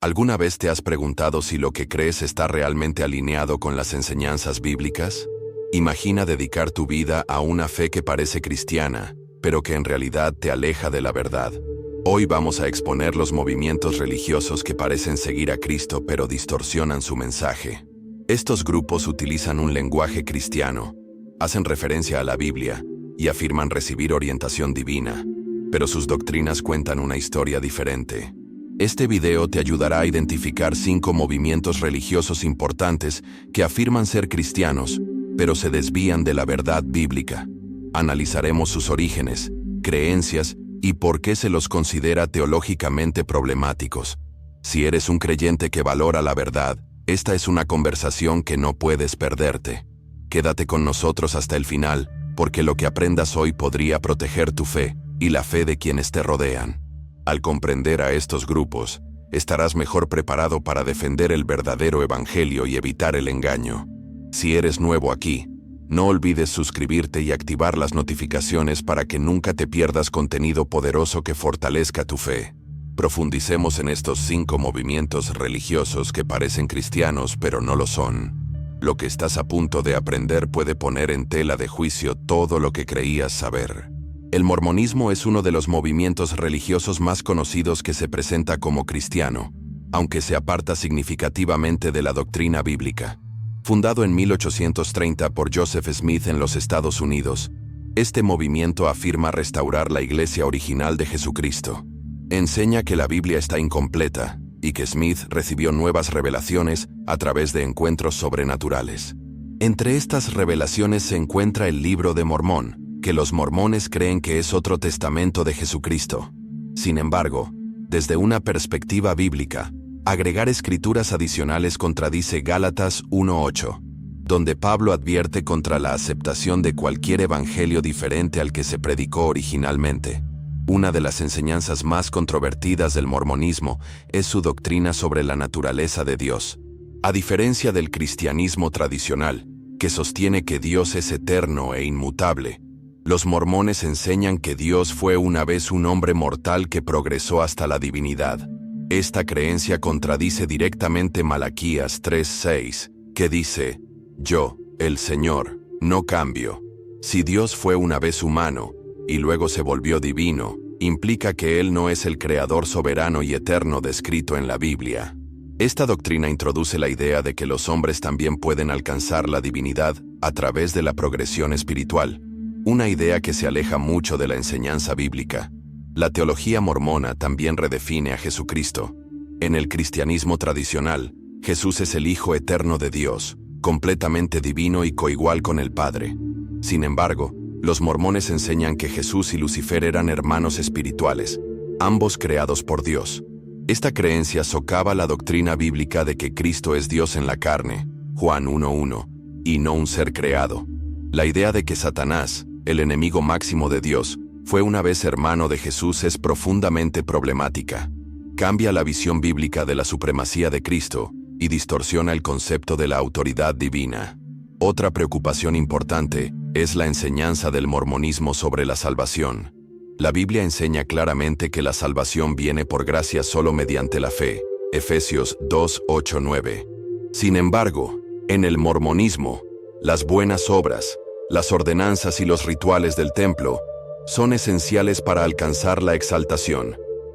¿Alguna vez te has preguntado si lo que crees está realmente alineado con las enseñanzas bíblicas? Imagina dedicar tu vida a una fe que parece cristiana, pero que en realidad te aleja de la verdad. Hoy vamos a exponer los movimientos religiosos que parecen seguir a Cristo pero distorsionan su mensaje. Estos grupos utilizan un lenguaje cristiano, hacen referencia a la Biblia y afirman recibir orientación divina, pero sus doctrinas cuentan una historia diferente. Este video te ayudará a identificar 5 movimientos religiosos importantes que afirman ser cristianos, pero se desvían de la verdad bíblica. Analizaremos sus orígenes, creencias y por qué se los considera teológicamente problemáticos. Si eres un creyente que valora la verdad, esta es una conversación que no puedes perderte. Quédate con nosotros hasta el final, porque lo que aprendas hoy podría proteger tu fe y la fe de quienes te rodean. Al comprender a estos grupos, estarás mejor preparado para defender el verdadero evangelio y evitar el engaño. Si eres nuevo aquí, no olvides suscribirte y activar las notificaciones para que nunca te pierdas contenido poderoso que fortalezca tu fe. Profundicemos en estos 5 movimientos religiosos que parecen cristianos pero no lo son. Lo que estás a punto de aprender puede poner en tela de juicio todo lo que creías saber. El mormonismo es uno de los movimientos religiosos más conocidos que se presenta como cristiano, aunque se aparta significativamente de la doctrina bíblica. Fundado en 1830 por Joseph Smith en los Estados Unidos, este movimiento afirma restaurar la iglesia original de Jesucristo. Enseña que la Biblia está incompleta y que Smith recibió nuevas revelaciones a través de encuentros sobrenaturales. Entre estas revelaciones se encuentra el Libro de Mormón, que los mormones creen que es otro testamento de Jesucristo. Sin embargo, desde una perspectiva bíblica, agregar escrituras adicionales contradice Gálatas 1:8, donde Pablo advierte contra la aceptación de cualquier evangelio diferente al que se predicó originalmente. Una de las enseñanzas más controvertidas del mormonismo es su doctrina sobre la naturaleza de Dios. A diferencia del cristianismo tradicional, que sostiene que Dios es eterno e inmutable, los mormones enseñan que Dios fue una vez un hombre mortal que progresó hasta la divinidad. Esta creencia contradice directamente Malaquías 3:6, que dice: Yo, el Señor, no cambio. Si Dios fue una vez humano y luego se volvió divino, implica que Él no es el creador soberano y eterno descrito en la Biblia. Esta doctrina introduce la idea de que los hombres también pueden alcanzar la divinidad a través de la progresión espiritual, una idea que se aleja mucho de la enseñanza bíblica. La teología mormona también redefine a Jesucristo. En el cristianismo tradicional, Jesús es el Hijo eterno de Dios, completamente divino y coigual con el Padre. Sin embargo, los mormones enseñan que Jesús y Lucifer eran hermanos espirituales, ambos creados por Dios. Esta creencia socava la doctrina bíblica de que Cristo es Dios en la carne, Juan 1:1, y no un ser creado. La idea de que Satanás, el enemigo máximo de Dios, fue una vez hermano de Jesús es profundamente problemática. Cambia la visión bíblica de la supremacía de Cristo y distorsiona el concepto de la autoridad divina. Otra preocupación importante es la enseñanza del mormonismo sobre la salvación. La Biblia enseña claramente que la salvación viene por gracia solo mediante la fe, Efesios 2:8-9. Sin embargo, en el mormonismo, las buenas obras, las ordenanzas y los rituales del templo son esenciales para alcanzar la exaltación,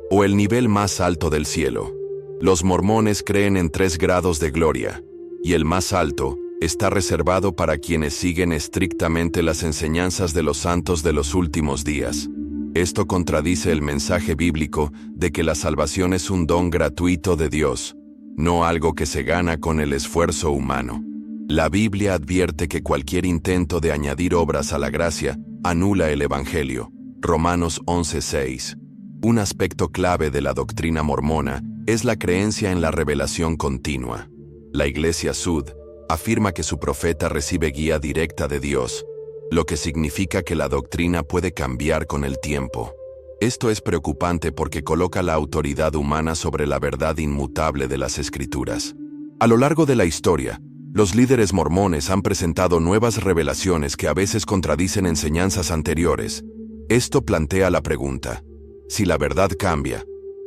o el nivel más alto del cielo. Los mormones creen en 3 grados de gloria, y el más alto está reservado para quienes siguen estrictamente las enseñanzas de los santos de los últimos días. Esto contradice el mensaje bíblico de que la salvación es un don gratuito de Dios, no algo que se gana con el esfuerzo humano. La Biblia advierte que cualquier intento de añadir obras a la gracia anula el Evangelio, Romanos 11:6. Un aspecto clave de la doctrina mormona es la creencia en la revelación continua. La Iglesia Sud afirma que su profeta recibe guía directa de Dios, lo que significa que la doctrina puede cambiar con el tiempo. Esto es preocupante porque coloca la autoridad humana sobre la verdad inmutable de las Escrituras. A lo largo de la historia, los líderes mormones han presentado nuevas revelaciones que a veces contradicen enseñanzas anteriores. Esto plantea la pregunta: si la verdad cambia,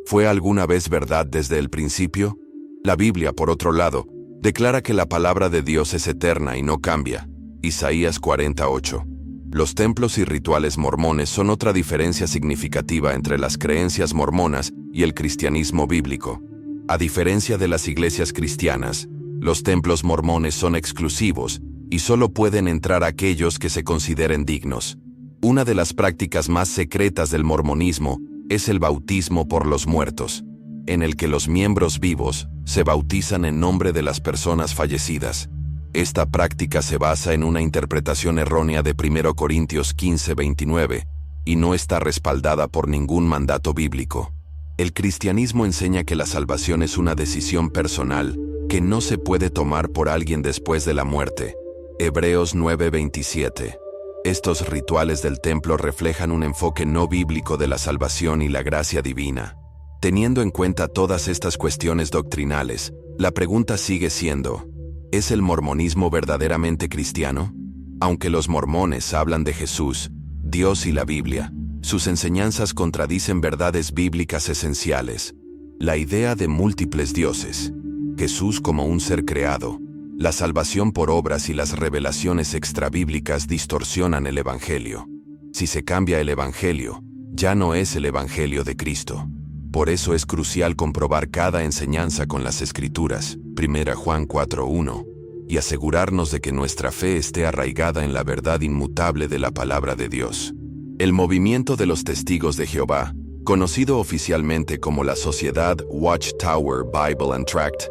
¿Fue alguna vez verdad desde el principio? La Biblia, por otro lado, declara que la palabra de Dios es eterna y no cambia. Isaías 48. Los templos y rituales mormones son otra diferencia significativa entre las creencias mormonas y el cristianismo bíblico. A diferencia de las iglesias cristianas, los templos mormones son exclusivos y solo pueden entrar aquellos que se consideren dignos. Una de las prácticas más secretas del mormonismo es el bautismo por los muertos, en el que los miembros vivos se bautizan en nombre de las personas fallecidas. Esta práctica se basa en una interpretación errónea de 1 Corintios 15:29 y no está respaldada por ningún mandato bíblico. El cristianismo enseña que la salvación es una decisión personal que no se puede tomar por alguien después de la muerte. Hebreos 9:27. Estos rituales del templo reflejan un enfoque no bíblico de la salvación y la gracia divina. Teniendo en cuenta todas estas cuestiones doctrinales, la pregunta sigue siendo: ¿es el mormonismo verdaderamente cristiano? Aunque los mormones hablan de Jesús, Dios y la Biblia, sus enseñanzas contradicen verdades bíblicas esenciales. La idea de múltiples dioses, Jesús como un ser creado, la salvación por obras y las revelaciones extrabíblicas distorsionan el Evangelio. Si se cambia el Evangelio, ya no es el Evangelio de Cristo. Por eso es crucial comprobar cada enseñanza con las Escrituras, 1 Juan 4:1, y asegurarnos de que nuestra fe esté arraigada en la verdad inmutable de la palabra de Dios. El movimiento de los Testigos de Jehová, conocido oficialmente como la Sociedad Watchtower Bible and Tract,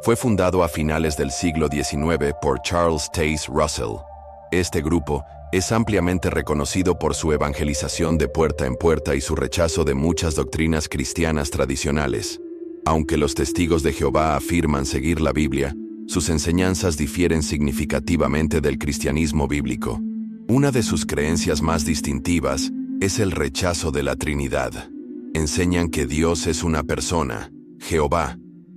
fue fundado a finales del siglo XIX por Charles Taze Russell. Este grupo es ampliamente reconocido por su evangelización de puerta en puerta y su rechazo de muchas doctrinas cristianas tradicionales. Aunque los Testigos de Jehová afirman seguir la Biblia, sus enseñanzas difieren significativamente del cristianismo bíblico. Una de sus creencias más distintivas es el rechazo de la Trinidad. Enseñan que Dios es una persona, Jehová,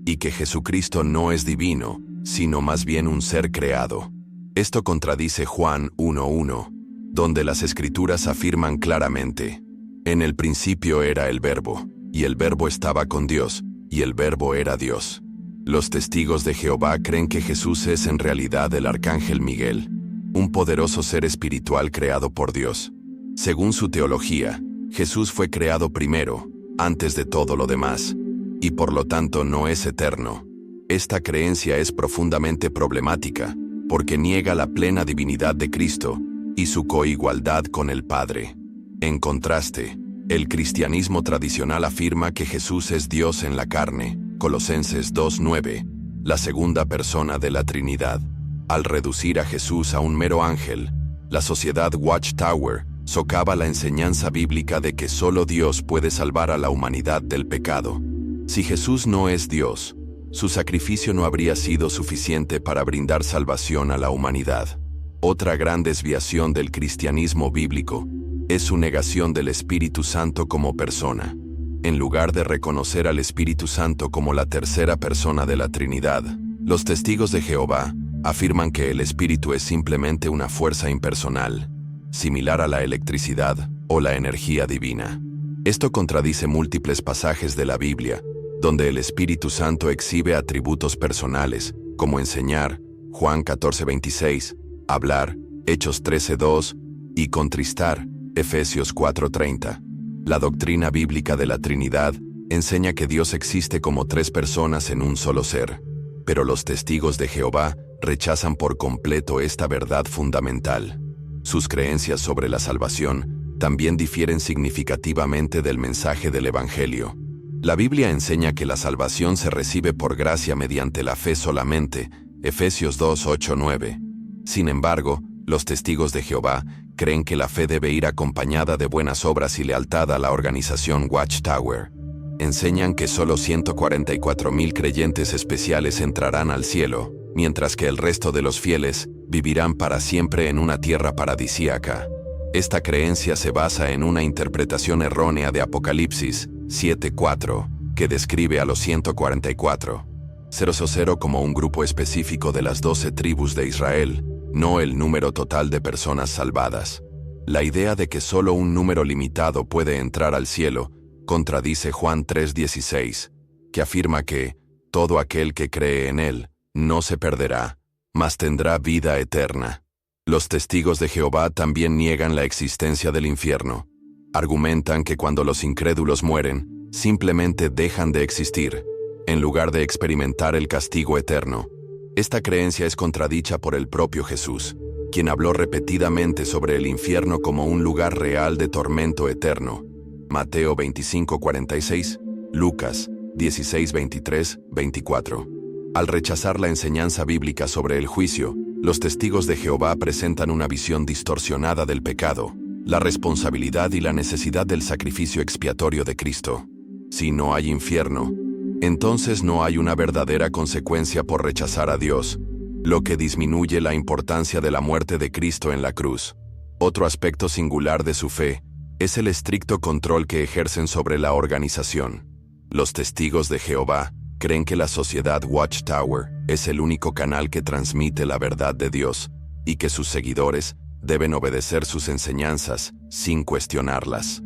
y que Jesucristo no es divino, sino más bien un ser creado. Esto contradice Juan 1:1, donde las Escrituras afirman claramente: en el principio era el Verbo, y el Verbo estaba con Dios, y el Verbo era Dios. Los Testigos de Jehová creen que Jesús es en realidad el Arcángel Miguel, un poderoso ser espiritual creado por Dios. Según su teología, Jesús fue creado primero, antes de todo lo demás, y por lo tanto no es eterno. Esta creencia es profundamente problemática, porque niega la plena divinidad de Cristo y su coigualdad con el Padre. En contraste, el cristianismo tradicional afirma que Jesús es Dios en la carne, Colosenses 2:9, la segunda persona de la Trinidad. Al reducir a Jesús a un mero ángel, la Sociedad Watchtower socava la enseñanza bíblica de que solo Dios puede salvar a la humanidad del pecado. Si Jesús no es Dios, su sacrificio no habría sido suficiente para brindar salvación a la humanidad. Otra gran desviación del cristianismo bíblico es su negación del Espíritu Santo como persona. En lugar de reconocer al Espíritu Santo como la tercera persona de la Trinidad, los Testigos de Jehová afirman que el Espíritu es simplemente una fuerza impersonal, similar a la electricidad o la energía divina. Esto contradice múltiples pasajes de la Biblia, donde el Espíritu Santo exhibe atributos personales, como enseñar, Juan 14:26, hablar, Hechos 13:2, y contristar, Efesios 4:30. La doctrina bíblica de la Trinidad enseña que Dios existe como tres personas en un solo ser, pero los Testigos de Jehová rechazan por completo esta verdad fundamental. Sus creencias sobre la salvación también difieren significativamente del mensaje del Evangelio. La Biblia enseña que la salvación se recibe por gracia mediante la fe solamente, Efesios 2:8-9. Sin embargo, los Testigos de Jehová creen que la fe debe ir acompañada de buenas obras y lealtad a la organización Watchtower. Enseñan que solo 144,000 creyentes especiales entrarán al cielo, mientras que el resto de los fieles vivirán para siempre en una tierra paradisíaca. Esta creencia se basa en una interpretación errónea de Apocalipsis 7:4, que describe a los 144,000 como un grupo específico de las 12 tribus de Israel, no el número total de personas salvadas. La idea de que solo un número limitado puede entrar al cielo contradice Juan 3:16, que afirma que todo aquel que cree en Él no se perderá, mas tendrá vida eterna. Los testigos de Jehová también niegan la existencia del infierno. Argumentan que cuando los incrédulos mueren, simplemente dejan de existir, en lugar de experimentar el castigo eterno. Esta creencia es contradicha por el propio Jesús, quien habló repetidamente sobre el infierno como un lugar real de tormento eterno. Mateo 25:46, Lucas 16:23-24. Al rechazar la enseñanza bíblica sobre el juicio, los testigos de Jehová presentan una visión distorsionada del pecado, la responsabilidad y la necesidad del sacrificio expiatorio de Cristo. Si no hay infierno, entonces no hay una verdadera consecuencia por rechazar a Dios, lo que disminuye la importancia de la muerte de Cristo en la cruz. Otro aspecto singular de su fe es el estricto control que ejercen sobre la organización. Los testigos de Jehová creen que la sociedad Watchtower es el único canal que transmite la verdad de Dios y que sus seguidores deben obedecer sus enseñanzas sin cuestionarlas.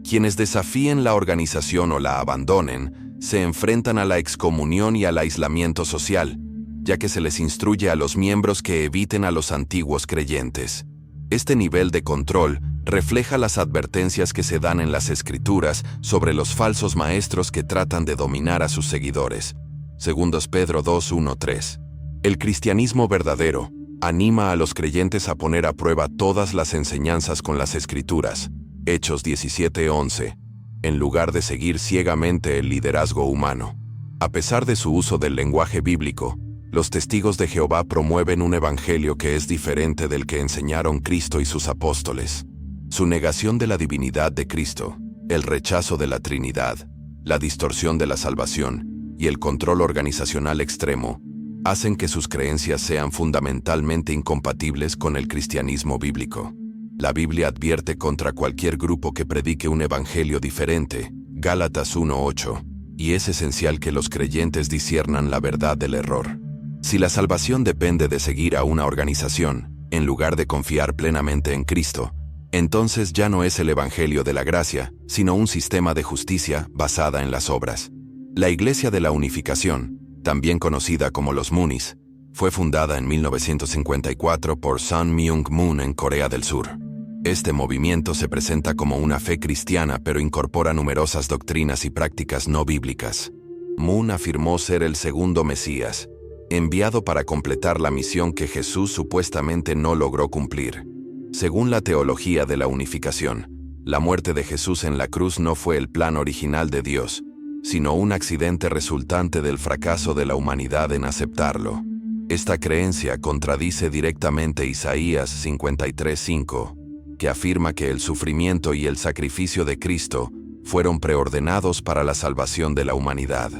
Quienes desafíen la organización o la abandonen se enfrentan a la excomunión y al aislamiento social, ya que se les instruye a los miembros que eviten a los antiguos creyentes. Este nivel de control refleja las advertencias que se dan en las Escrituras sobre los falsos maestros que tratan de dominar a sus seguidores. 2 Pedro 2:1-3. El cristianismo verdadero anima a los creyentes a poner a prueba todas las enseñanzas con las Escrituras. Hechos 17:11. En lugar de seguir ciegamente el liderazgo humano. A pesar de su uso del lenguaje bíblico, los testigos de Jehová promueven un evangelio que es diferente del que enseñaron Cristo y sus apóstoles. Su negación de la divinidad de Cristo, el rechazo de la Trinidad, la distorsión de la salvación y el control organizacional extremo hacen que sus creencias sean fundamentalmente incompatibles con el cristianismo bíblico. La Biblia advierte contra cualquier grupo que predique un evangelio diferente, Gálatas 1:8, y es esencial que los creyentes disciernan la verdad del error. Si la salvación depende de seguir a una organización, en lugar de confiar plenamente en Cristo, entonces ya no es el Evangelio de la gracia, sino un sistema de justicia basada en las obras. La Iglesia de la Unificación, también conocida como los Moonies, fue fundada en 1954 por Sun Myung Moon en Corea del Sur. Este movimiento se presenta como una fe cristiana pero incorpora numerosas doctrinas y prácticas no bíblicas. Moon afirmó ser el segundo Mesías, enviado para completar la misión que Jesús supuestamente no logró cumplir. Según la teología de la unificación, la muerte de Jesús en la cruz no fue el plan original de Dios, sino un accidente resultante del fracaso de la humanidad en aceptarlo. Esta creencia contradice directamente Isaías 53:5, que afirma que el sufrimiento y el sacrificio de Cristo fueron preordenados para la salvación de la humanidad.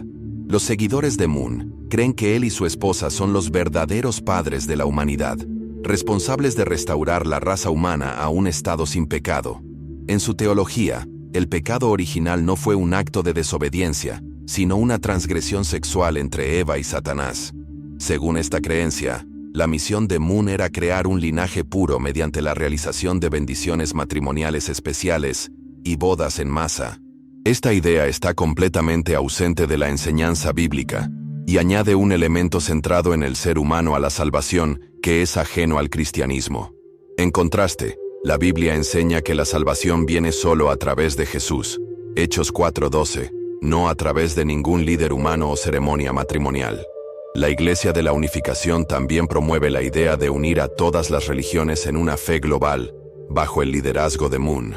Los seguidores de Moon creen que él y su esposa son los verdaderos padres de la humanidad, responsables de restaurar la raza humana a un estado sin pecado. En su teología, el pecado original no fue un acto de desobediencia, sino una transgresión sexual entre Eva y Satanás. Según esta creencia, la misión de Moon era crear un linaje puro mediante la realización de bendiciones matrimoniales especiales y bodas en masa. Esta idea está completamente ausente de la enseñanza bíblica y añade un elemento centrado en el ser humano a la salvación que es ajeno al cristianismo. En contraste, la Biblia enseña que la salvación viene solo a través de Jesús, Hechos 4:12, no a través de ningún líder humano o ceremonia matrimonial. La Iglesia de la Unificación también promueve la idea de unir a todas las religiones en una fe global, bajo el liderazgo de Moon.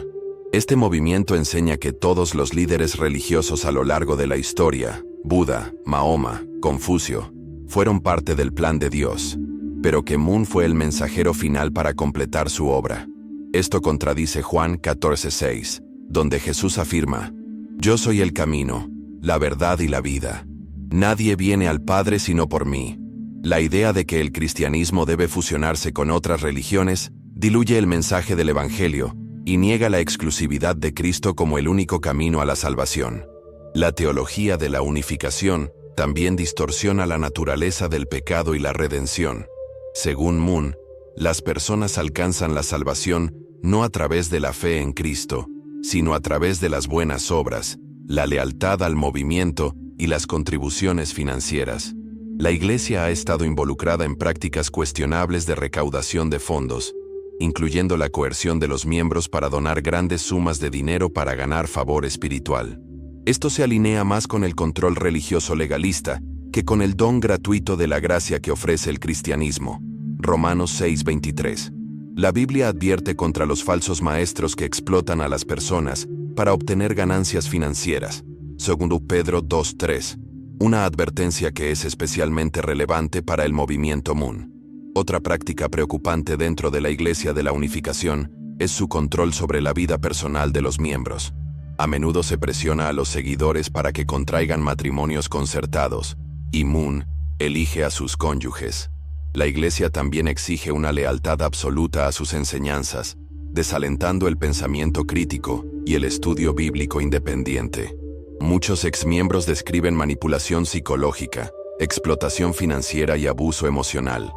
Este movimiento enseña que todos los líderes religiosos a lo largo de la historia, Buda, Mahoma, Confucio, fueron parte del plan de Dios, pero que Moon fue el mensajero final para completar su obra. Esto contradice Juan 14:6, donde Jesús afirma: «Yo soy el camino, la verdad y la vida. Nadie viene al Padre sino por mí». La idea de que el cristianismo debe fusionarse con otras religiones diluye el mensaje del Evangelio y niega la exclusividad de Cristo como el único camino a la salvación. La teología de la unificación también distorsiona la naturaleza del pecado y la redención. Según Moon, las personas alcanzan la salvación no a través de la fe en Cristo, sino a través de las buenas obras, la lealtad al movimiento y las contribuciones financieras. La Iglesia ha estado involucrada en prácticas cuestionables de recaudación de fondos, incluyendo la coerción de los miembros para donar grandes sumas de dinero para ganar favor espiritual. Esto se alinea más con el control religioso legalista que con el don gratuito de la gracia que ofrece el cristianismo. Romanos 6:23. La Biblia advierte contra los falsos maestros que explotan a las personas para obtener ganancias financieras. 2 Pedro 2:3. Una advertencia que es especialmente relevante para el movimiento Moon. Otra práctica preocupante dentro de la Iglesia de la Unificación es su control sobre la vida personal de los miembros. A menudo se presiona a los seguidores para que contraigan matrimonios concertados, y Moon elige a sus cónyuges. La Iglesia también exige una lealtad absoluta a sus enseñanzas, desalentando el pensamiento crítico y el estudio bíblico independiente. Muchos exmiembros describen manipulación psicológica, explotación financiera y abuso emocional.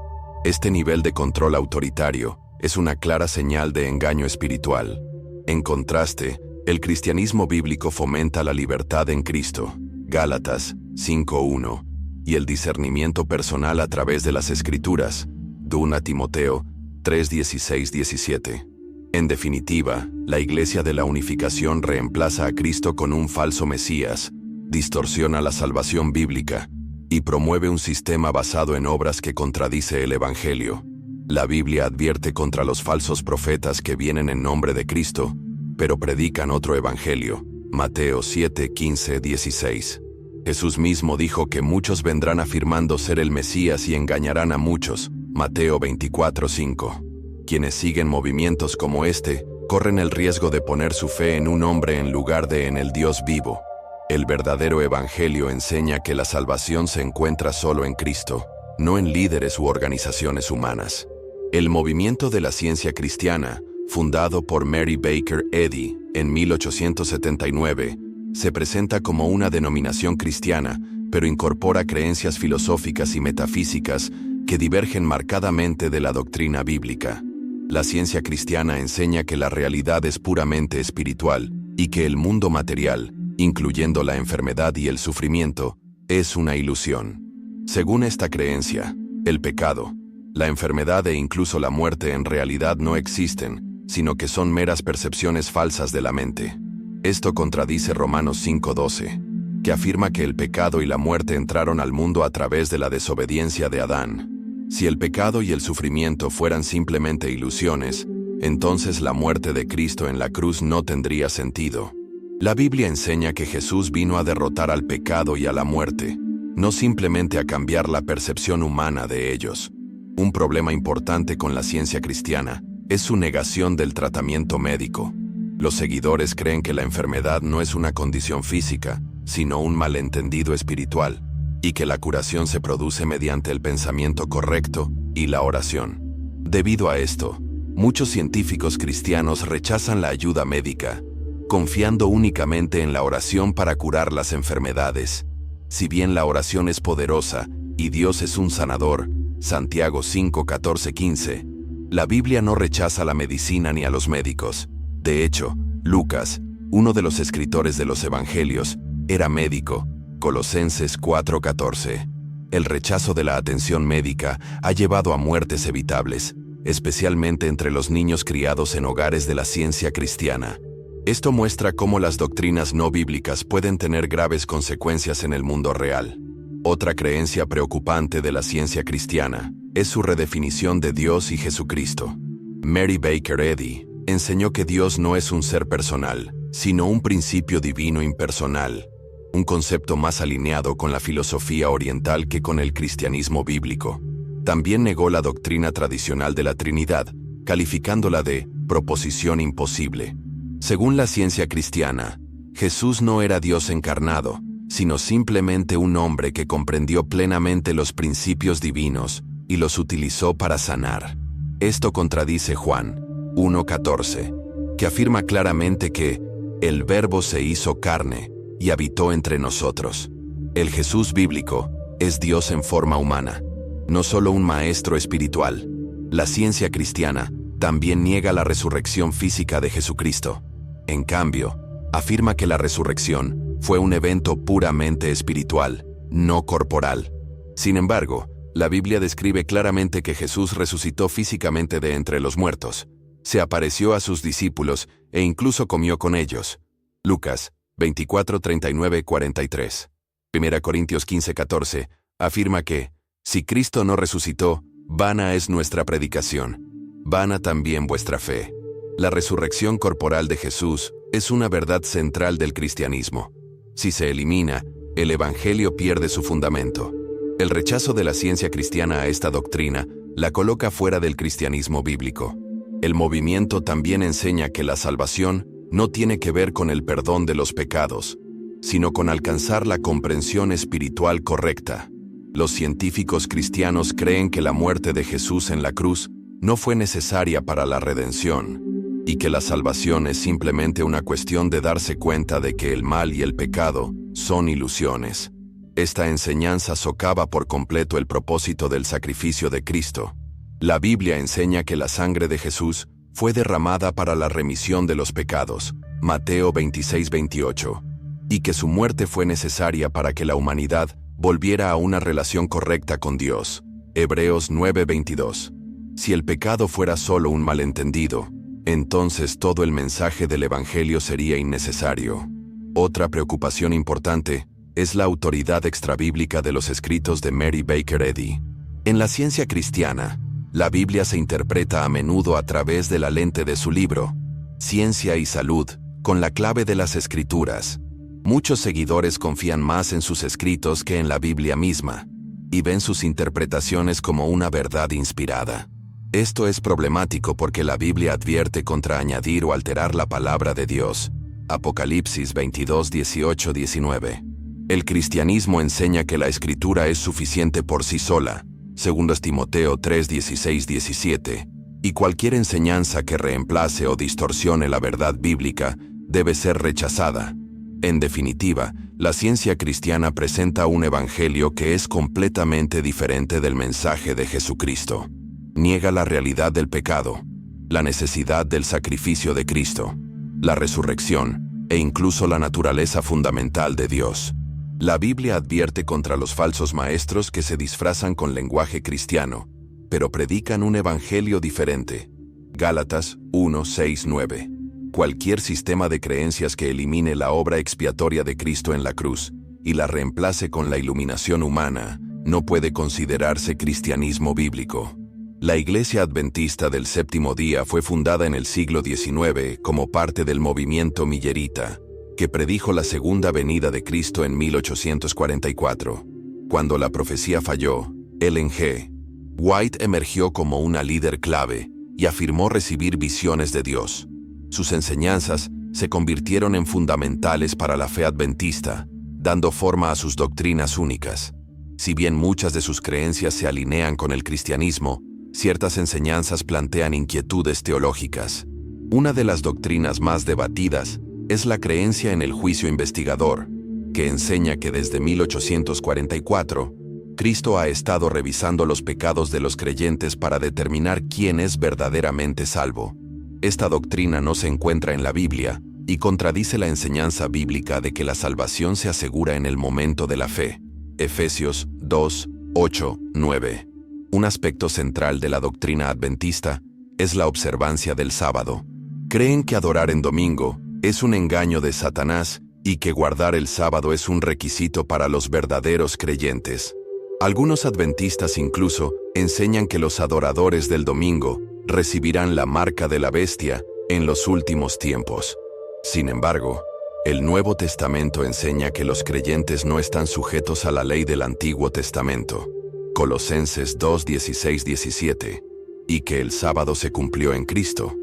Este nivel de control autoritario es una clara señal de engaño espiritual. En contraste, el cristianismo bíblico fomenta la libertad en Cristo, Gálatas 5:1, y el discernimiento personal a través de las Escrituras, 2 Timoteo 3:16-17. En definitiva, la Iglesia de la Unificación reemplaza a Cristo con un falso Mesías, distorsiona la salvación bíblica y promueve un sistema basado en obras que contradice el Evangelio. La Biblia advierte contra los falsos profetas que vienen en nombre de Cristo, pero predican otro Evangelio. Mateo 7:15-16. Jesús mismo dijo que muchos vendrán afirmando ser el Mesías y engañarán a muchos. Mateo 24:5. Quienes siguen movimientos como este, corren el riesgo de poner su fe en un hombre en lugar de en el Dios vivo. El verdadero Evangelio enseña que la salvación se encuentra solo en Cristo, no en líderes u organizaciones humanas. El movimiento de la ciencia cristiana, fundado por Mary Baker Eddy en 1879, se presenta como una denominación cristiana, pero incorpora creencias filosóficas y metafísicas que divergen marcadamente de la doctrina bíblica. La ciencia cristiana enseña que la realidad es puramente espiritual y que el mundo material, incluyendo la enfermedad y el sufrimiento, es una ilusión. Según esta creencia, el pecado, la enfermedad e incluso la muerte en realidad no existen, sino que son meras percepciones falsas de la mente. Esto contradice Romanos 5:12, que afirma que el pecado y la muerte entraron al mundo a través de la desobediencia de Adán. Si el pecado y el sufrimiento fueran simplemente ilusiones, entonces la muerte de Cristo en la cruz no tendría sentido. La Biblia enseña que Jesús vino a derrotar al pecado y a la muerte, no simplemente a cambiar la percepción humana de ellos. Un problema importante con la ciencia cristiana es su negación del tratamiento médico. Los seguidores creen que la enfermedad no es una condición física, sino un malentendido espiritual, y que la curación se produce mediante el pensamiento correcto y la oración. Debido a esto, muchos científicos cristianos rechazan la ayuda médica, confiando únicamente en la oración para curar las enfermedades. Si bien la oración es poderosa y Dios es un sanador, Santiago 5:14-15, la Biblia no rechaza la medicina ni a los médicos. De hecho, Lucas, uno de los escritores de los Evangelios, era médico. Colosenses 4:14. El rechazo de la atención médica ha llevado a muertes evitables, especialmente entre los niños criados en hogares de la ciencia cristiana. Esto muestra cómo las doctrinas no bíblicas pueden tener graves consecuencias en el mundo real. Otra creencia preocupante de la ciencia cristiana es su redefinición de Dios y Jesucristo. Mary Baker Eddy enseñó que Dios no es un ser personal, sino un principio divino impersonal, un concepto más alineado con la filosofía oriental que con el cristianismo bíblico. También negó la doctrina tradicional de la Trinidad, calificándola de proposición imposible. Según la ciencia cristiana, Jesús no era Dios encarnado, sino simplemente un hombre que comprendió plenamente los principios divinos y los utilizó para sanar. Esto contradice Juan 1:14, que afirma claramente que el Verbo se hizo carne y habitó entre nosotros. El Jesús bíblico es Dios en forma humana, no solo un maestro espiritual. La ciencia cristiana también niega la resurrección física de Jesucristo. En cambio, afirma que la resurrección fue un evento puramente espiritual, no corporal. Sin embargo, la Biblia describe claramente que Jesús resucitó físicamente de entre los muertos, se apareció a sus discípulos e incluso comió con ellos. Lucas 24, 39, 43. 1 Corintios 15, 14 afirma que, si Cristo no resucitó, vana es nuestra predicación, vana también vuestra fe. La resurrección corporal de Jesús es una verdad central del cristianismo. Si se elimina, el Evangelio pierde su fundamento. El rechazo de la ciencia cristiana a esta doctrina la coloca fuera del cristianismo bíblico. El movimiento también enseña que la salvación no tiene que ver con el perdón de los pecados, sino con alcanzar la comprensión espiritual correcta. Los científicos cristianos creen que la muerte de Jesús en la cruz no fue necesaria para la redención, y que la salvación es simplemente una cuestión de darse cuenta de que el mal y el pecado son ilusiones. Esta enseñanza socava por completo el propósito del sacrificio de Cristo. La Biblia enseña que la sangre de Jesús fue derramada para la remisión de los pecados, Mateo 26, 28, y que su muerte fue necesaria para que la humanidad volviera a una relación correcta con Dios, Hebreos 9, 22. Si el pecado fuera solo un malentendido, entonces todo el mensaje del Evangelio sería innecesario. Otra preocupación importante es la autoridad extrabíblica de los escritos de Mary Baker Eddy. En la ciencia cristiana, la Biblia se interpreta a menudo a través de la lente de su libro, Ciencia y Salud, con la clave de las Escrituras. Muchos seguidores confían más en sus escritos que en la Biblia misma, y ven sus interpretaciones como una verdad inspirada. Esto es problemático porque la Biblia advierte contra añadir o alterar la palabra de Dios. Apocalipsis 22, 18, 19. El cristianismo enseña que la Escritura es suficiente por sí sola, 2 Timoteo 3, 16, 17, y cualquier enseñanza que reemplace o distorsione la verdad bíblica debe ser rechazada. En definitiva, la ciencia cristiana presenta un evangelio que es completamente diferente del mensaje de Jesucristo. Niega la realidad del pecado, la necesidad del sacrificio de Cristo, la resurrección e incluso la naturaleza fundamental de Dios. La Biblia advierte contra los falsos maestros que se disfrazan con lenguaje cristiano, pero predican un evangelio diferente. Gálatas 1, 6, 9. Cualquier sistema de creencias que elimine la obra expiatoria de Cristo en la cruz y la reemplace con la iluminación humana no puede considerarse cristianismo bíblico. La Iglesia Adventista del Séptimo Día fue fundada en el siglo XIX como parte del movimiento millerita, que predijo la segunda venida de Cristo en 1844. Cuando la profecía falló, Ellen G. White emergió como una líder clave y afirmó recibir visiones de Dios. Sus enseñanzas se convirtieron en fundamentales para la fe adventista, dando forma a sus doctrinas únicas. Si bien muchas de sus creencias se alinean con el cristianismo, ciertas enseñanzas plantean inquietudes teológicas. Una de las doctrinas más debatidas es la creencia en el juicio investigador, que enseña que desde 1844, Cristo ha estado revisando los pecados de los creyentes para determinar quién es verdaderamente salvo. Esta doctrina no se encuentra en la Biblia y contradice la enseñanza bíblica de que la salvación se asegura en el momento de la fe. Efesios 2, 8, 9. Un aspecto central de la doctrina adventista es la observancia del sábado. Creen que adorar en domingo es un engaño de Satanás y que guardar el sábado es un requisito para los verdaderos creyentes. Algunos adventistas incluso enseñan que los adoradores del domingo recibirán la marca de la bestia en los últimos tiempos. Sin embargo, el Nuevo Testamento enseña que los creyentes no están sujetos a la ley del Antiguo Testamento, Colosenses 2, 16, 17, y que el sábado se cumplió en Cristo.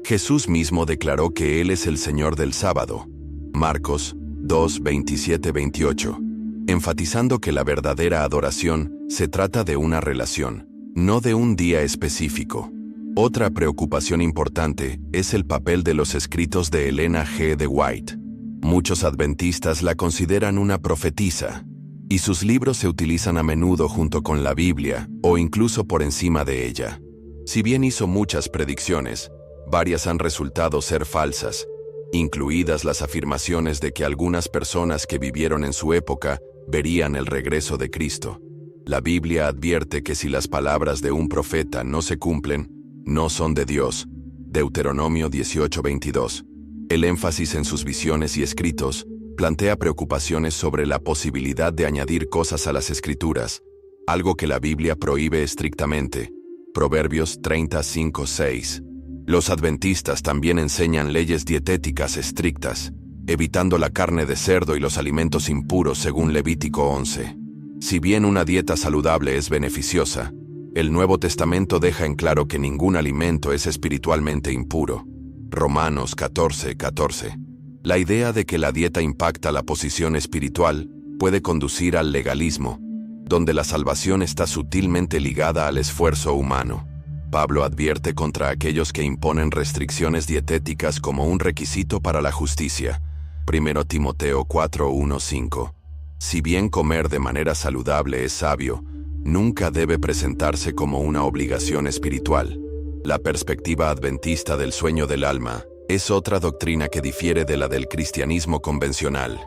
Jesús mismo declaró que Él es el Señor del sábado, Marcos 2, 27, 28, enfatizando que la verdadera adoración se trata de una relación, no de un día específico. Otra preocupación importante es el papel de los escritos de Elena G. de White. Muchos adventistas la consideran una profetisa, y sus libros se utilizan a menudo junto con la Biblia o incluso por encima de ella. Si bien hizo muchas predicciones, varias han resultado ser falsas, incluidas las afirmaciones de que algunas personas que vivieron en su época verían el regreso de Cristo. La Biblia advierte que si las palabras de un profeta no se cumplen, no son de Dios. Deuteronomio 18:22. El énfasis en sus visiones y escritos plantea preocupaciones sobre la posibilidad de añadir cosas a las Escrituras, algo que la Biblia prohíbe estrictamente. Proverbios 35:6. Los adventistas también enseñan leyes dietéticas estrictas, evitando la carne de cerdo y los alimentos impuros según Levítico 11. Si bien una dieta saludable es beneficiosa, el Nuevo Testamento deja en claro que ningún alimento es espiritualmente impuro. Romanos 14:14. La idea de que la dieta impacta la posición espiritual puede conducir al legalismo, donde la salvación está sutilmente ligada al esfuerzo humano. Pablo advierte contra aquellos que imponen restricciones dietéticas como un requisito para la justicia. 1 Timoteo 4:1-5. Si bien comer de manera saludable es sabio, nunca debe presentarse como una obligación espiritual. La perspectiva adventista del sueño del alma es otra doctrina que difiere de la del cristianismo convencional.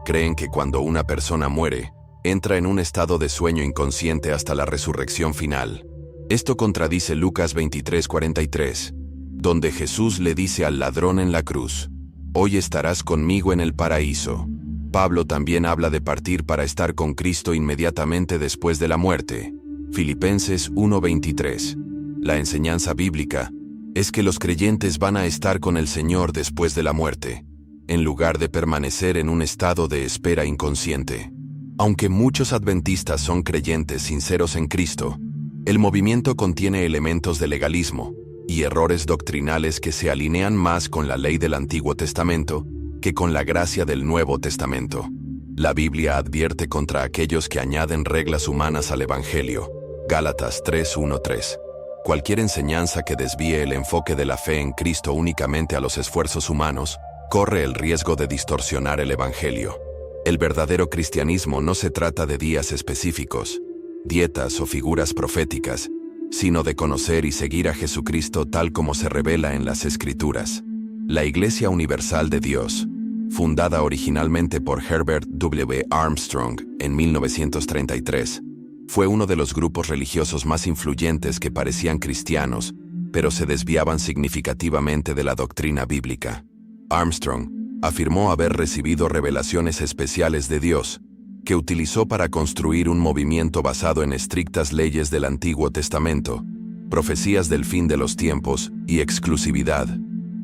Creen que cuando una persona muere, entra en un estado de sueño inconsciente hasta la resurrección final. Esto contradice Lucas 23:43, donde Jesús le dice al ladrón en la cruz: «Hoy estarás conmigo en el paraíso». Pablo también habla de partir para estar con Cristo inmediatamente después de la muerte. Filipenses 1:23. La enseñanza bíblica es que los creyentes van a estar con el Señor después de la muerte, en lugar de permanecer en un estado de espera inconsciente. Aunque muchos adventistas son creyentes sinceros en Cristo, el movimiento contiene elementos de legalismo y errores doctrinales que se alinean más con la ley del Antiguo Testamento que con la gracia del Nuevo Testamento. La Biblia advierte contra aquellos que añaden reglas humanas al Evangelio. Gálatas 3:1-3. Cualquier enseñanza que desvíe el enfoque de la fe en Cristo únicamente a los esfuerzos humanos corre el riesgo de distorsionar el Evangelio. El verdadero cristianismo no se trata de días específicos, dietas o figuras proféticas, sino de conocer y seguir a Jesucristo tal como se revela en las Escrituras. La Iglesia Universal de Dios, fundada originalmente por Herbert W. Armstrong en 1933, fue uno de los grupos religiosos más influyentes que parecían cristianos, pero se desviaban significativamente de la doctrina bíblica. Armstrong afirmó haber recibido revelaciones especiales de Dios, que utilizó para construir un movimiento basado en estrictas leyes del Antiguo Testamento, profecías del fin de los tiempos y exclusividad.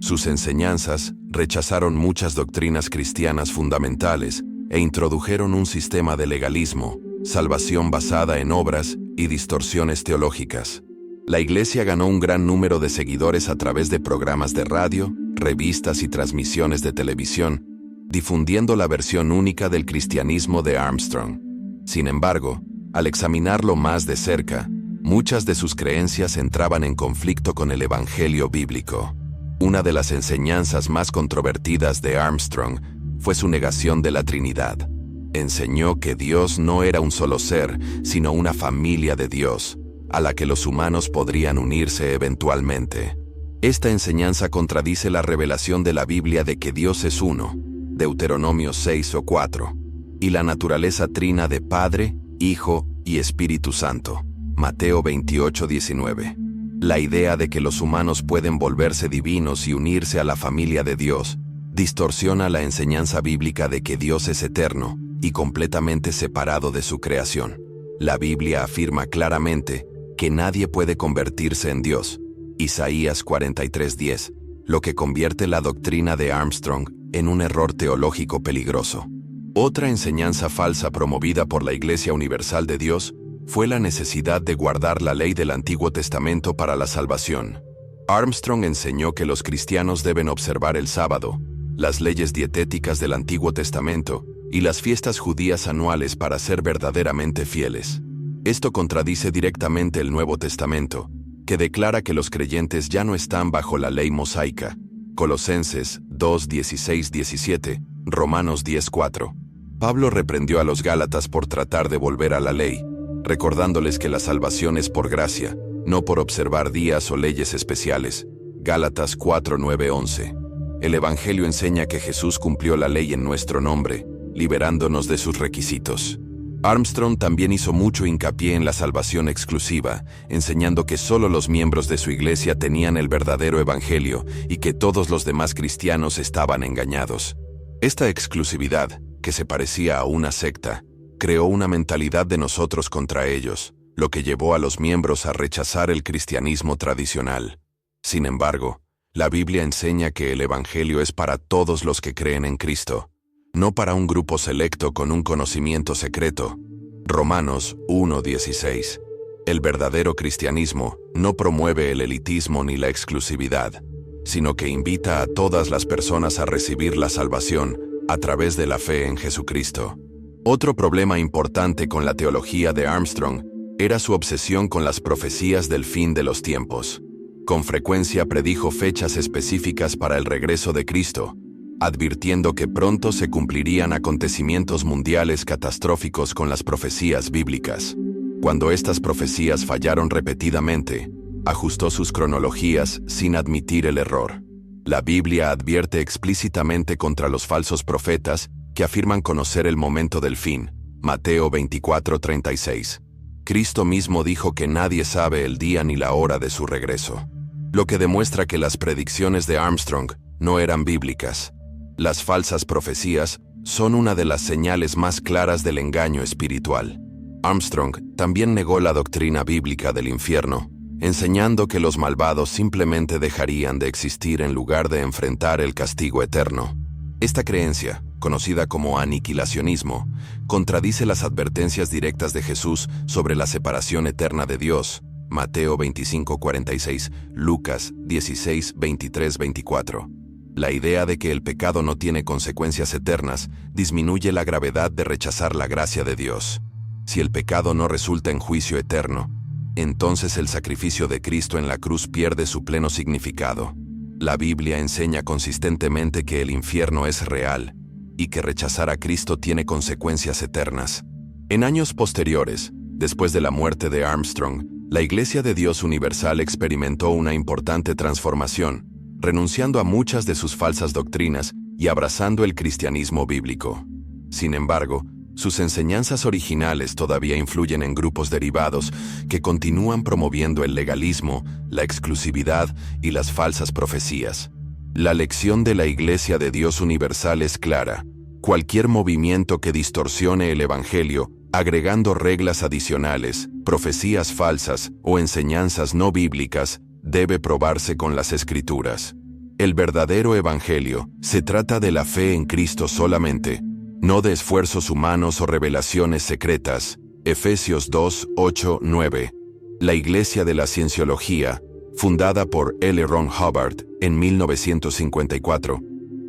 Sus enseñanzas rechazaron muchas doctrinas cristianas fundamentales e introdujeron un sistema de legalismo, salvación basada en obras y distorsiones teológicas. La Iglesia ganó un gran número de seguidores a través de programas de radio, revistas y transmisiones de televisión, difundiendo la versión única del cristianismo de Armstrong. Sin embargo, al examinarlo más de cerca, muchas de sus creencias entraban en conflicto con el Evangelio bíblico. Una de las enseñanzas más controvertidas de Armstrong fue su negación de la Trinidad. Enseñó que Dios no era un solo ser, sino una familia de Dios, a la que los humanos podrían unirse eventualmente. Esta enseñanza contradice la revelación de la Biblia de que Dios es uno, Deuteronomio 6:4, y la naturaleza trina de Padre, Hijo y Espíritu Santo, Mateo 28:19. La idea de que los humanos pueden volverse divinos y unirse a la familia de Dios distorsiona la enseñanza bíblica de que Dios es eterno y completamente separado de su creación. La Biblia afirma claramente que nadie puede convertirse en Dios, Isaías 43:10, lo que convierte la doctrina de Armstrong en un error teológico peligroso. Otra enseñanza falsa promovida por la Iglesia Universal de Dios fue la necesidad de guardar la ley del Antiguo Testamento para la salvación. Armstrong enseñó que los cristianos deben observar el sábado, las leyes dietéticas del Antiguo Testamento y las fiestas judías anuales para ser verdaderamente fieles. Esto contradice directamente el Nuevo Testamento, que declara que los creyentes ya no están bajo la ley mosaica. Colosenses 2:16-17, Romanos 10:4. Pablo reprendió a los Gálatas por tratar de volver a la ley, recordándoles que la salvación es por gracia, no por observar días o leyes especiales. Gálatas 4:9-11. el Evangelio enseña que Jesús cumplió la ley en nuestro nombre, liberándonos de sus requisitos. Armstrong también hizo mucho hincapié en la salvación exclusiva, enseñando que solo los miembros de su iglesia tenían el verdadero Evangelio y que todos los demás cristianos estaban engañados. Esta exclusividad, que se parecía a una secta, creó una mentalidad de nosotros contra ellos, lo que llevó a los miembros a rechazar el cristianismo tradicional. Sin embargo, la Biblia enseña que el Evangelio es para todos los que creen en Cristo, no para un grupo selecto con un conocimiento secreto. Romanos 1:16. El verdadero cristianismo no promueve el elitismo ni la exclusividad, sino que invita a todas las personas a recibir la salvación a través de la fe en Jesucristo. Otro problema importante con la teología de Armstrong era su obsesión con las profecías del fin de los tiempos. Con frecuencia predijo fechas específicas para el regreso de Cristo, advirtiendo que pronto se cumplirían acontecimientos mundiales catastróficos con las profecías bíblicas. Cuando estas profecías fallaron repetidamente, ajustó sus cronologías sin admitir el error. La Biblia advierte explícitamente contra los falsos profetas que afirman conocer el momento del fin. Mateo 24:36. Cristo mismo dijo que nadie sabe el día ni la hora de su regreso, lo que demuestra que las predicciones de Armstrong no eran bíblicas. Las falsas profecías son una de las señales más claras del engaño espiritual. Armstrong también negó la doctrina bíblica del infierno, enseñando que los malvados simplemente dejarían de existir en lugar de enfrentar el castigo eterno. Esta creencia, conocida como aniquilacionismo, contradice las advertencias directas de Jesús sobre la separación eterna de Dios. Mateo 25:46, Lucas 16:23-24. La idea de que el pecado no tiene consecuencias eternas disminuye la gravedad de rechazar la gracia de Dios. Si el pecado no resulta en juicio eterno, entonces el sacrificio de Cristo en la cruz pierde su pleno significado. La Biblia enseña consistentemente que el infierno es real y que rechazar a Cristo tiene consecuencias eternas. En años posteriores, después de la muerte de Armstrong, la Iglesia de Dios Universal experimentó una importante transformación, renunciando a muchas de sus falsas doctrinas y abrazando el cristianismo bíblico. Sin embargo, sus enseñanzas originales todavía influyen en grupos derivados que continúan promoviendo el legalismo, la exclusividad y las falsas profecías. La lección de la Iglesia de Dios Universal es clara: cualquier movimiento que distorsione el Evangelio, agregando reglas adicionales, profecías falsas o enseñanzas no bíblicas, debe probarse con las Escrituras. El verdadero Evangelio se trata de la fe en Cristo solamente, no de esfuerzos humanos o revelaciones secretas. Efesios 2:8-9. La Iglesia de la Cienciología, fundada por L. Ron Hubbard en 1954,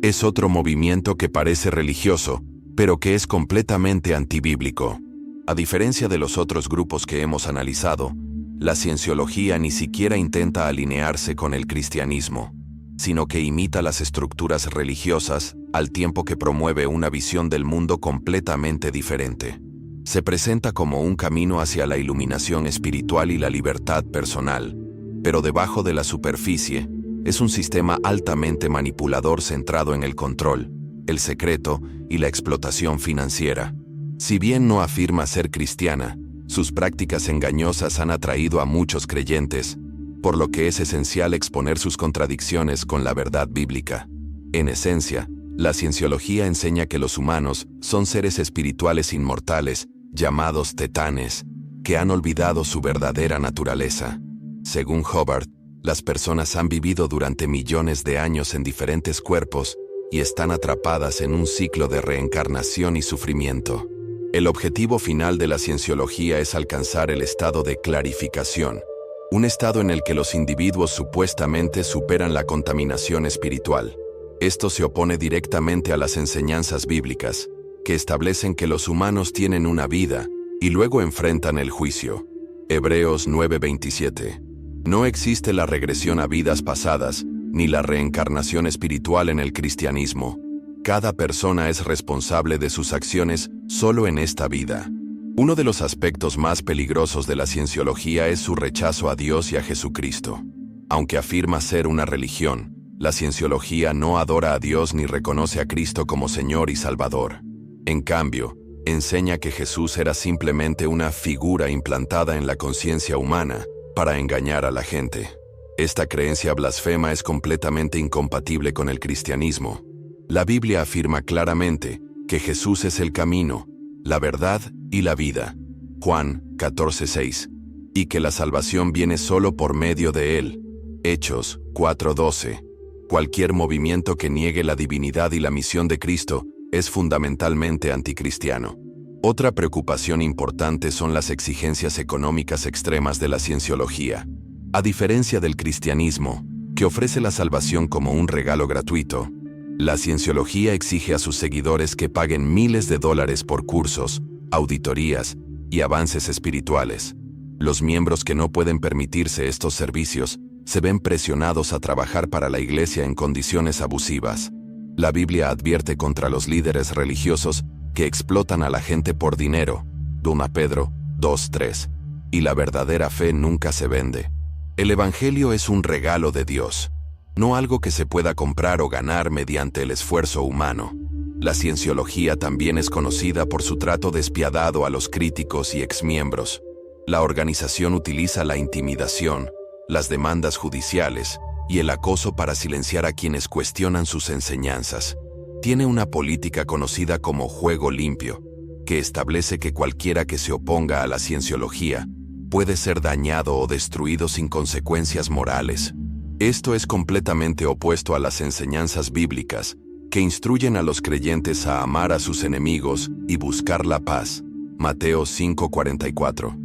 es otro movimiento que parece religioso, pero que es completamente antibíblico. A diferencia de los otros grupos que hemos analizado, la cienciología ni siquiera intenta alinearse con el cristianismo, sino que imita las estructuras religiosas al tiempo que promueve una visión del mundo completamente diferente. Se presenta como un camino hacia la iluminación espiritual y la libertad personal, pero debajo de la superficie es un sistema altamente manipulador centrado en el control, el secreto y la explotación financiera. Si bien no afirma ser cristiana, sus prácticas engañosas han atraído a muchos creyentes, por lo que es esencial exponer sus contradicciones con la verdad bíblica. En esencia, la cienciología enseña que los humanos son seres espirituales inmortales, llamados tetanes, que han olvidado su verdadera naturaleza. Según Hubbard, las personas han vivido durante millones de años en diferentes cuerpos y están atrapadas en un ciclo de reencarnación y sufrimiento. El objetivo final de la cienciología es alcanzar el estado de clarificación, un estado en el que los individuos supuestamente superan la contaminación espiritual. Esto se opone directamente a las enseñanzas bíblicas, que establecen que los humanos tienen una vida y luego enfrentan el juicio. Hebreos 9:27. No existe la regresión a vidas pasadas, ni la reencarnación espiritual en el cristianismo. Cada persona es responsable de sus acciones solo en esta vida. Uno de los aspectos más peligrosos de la cienciología es su rechazo a Dios y a Jesucristo. Aunque afirma ser una religión, La cienciología no adora a Dios ni reconoce a Cristo como Señor y Salvador. En cambio, enseña que Jesús era simplemente una figura implantada en la conciencia humana para engañar a la gente. Esta creencia blasfema es completamente incompatible con el cristianismo. La Biblia afirma claramente que Jesús es el camino, la verdad y la vida. Juan 14:6. Y que la salvación viene solo por medio de Él. Hechos 4:12. Cualquier movimiento que niegue la divinidad y la misión de Cristo es fundamentalmente anticristiano. Otra preocupación importante son las exigencias económicas extremas de la cienciología. A diferencia del cristianismo, que ofrece la salvación como un regalo gratuito, la cienciología exige a sus seguidores que paguen miles de dólares por cursos, auditorías y avances espirituales. Los miembros que no pueden permitirse estos servicios se ven presionados a trabajar para la iglesia en condiciones abusivas. La Biblia advierte contra los líderes religiosos que explotan a la gente por dinero. 1 Pedro 2:3. Y la verdadera fe nunca se vende. El Evangelio es un regalo de Dios, no algo que se pueda comprar o ganar mediante el esfuerzo humano. La cienciología también es conocida por su trato despiadado a los críticos y exmiembros. La organización utiliza la intimidación, las demandas judiciales y el acoso para silenciar a quienes cuestionan sus enseñanzas. Tiene una política conocida como juego limpio, que establece que cualquiera que se oponga a la cienciología puede ser dañado o destruido sin consecuencias morales. Esto es completamente opuesto a las enseñanzas bíblicas, que instruyen a los creyentes a amar a sus enemigos y buscar la paz. Mateo 5:44.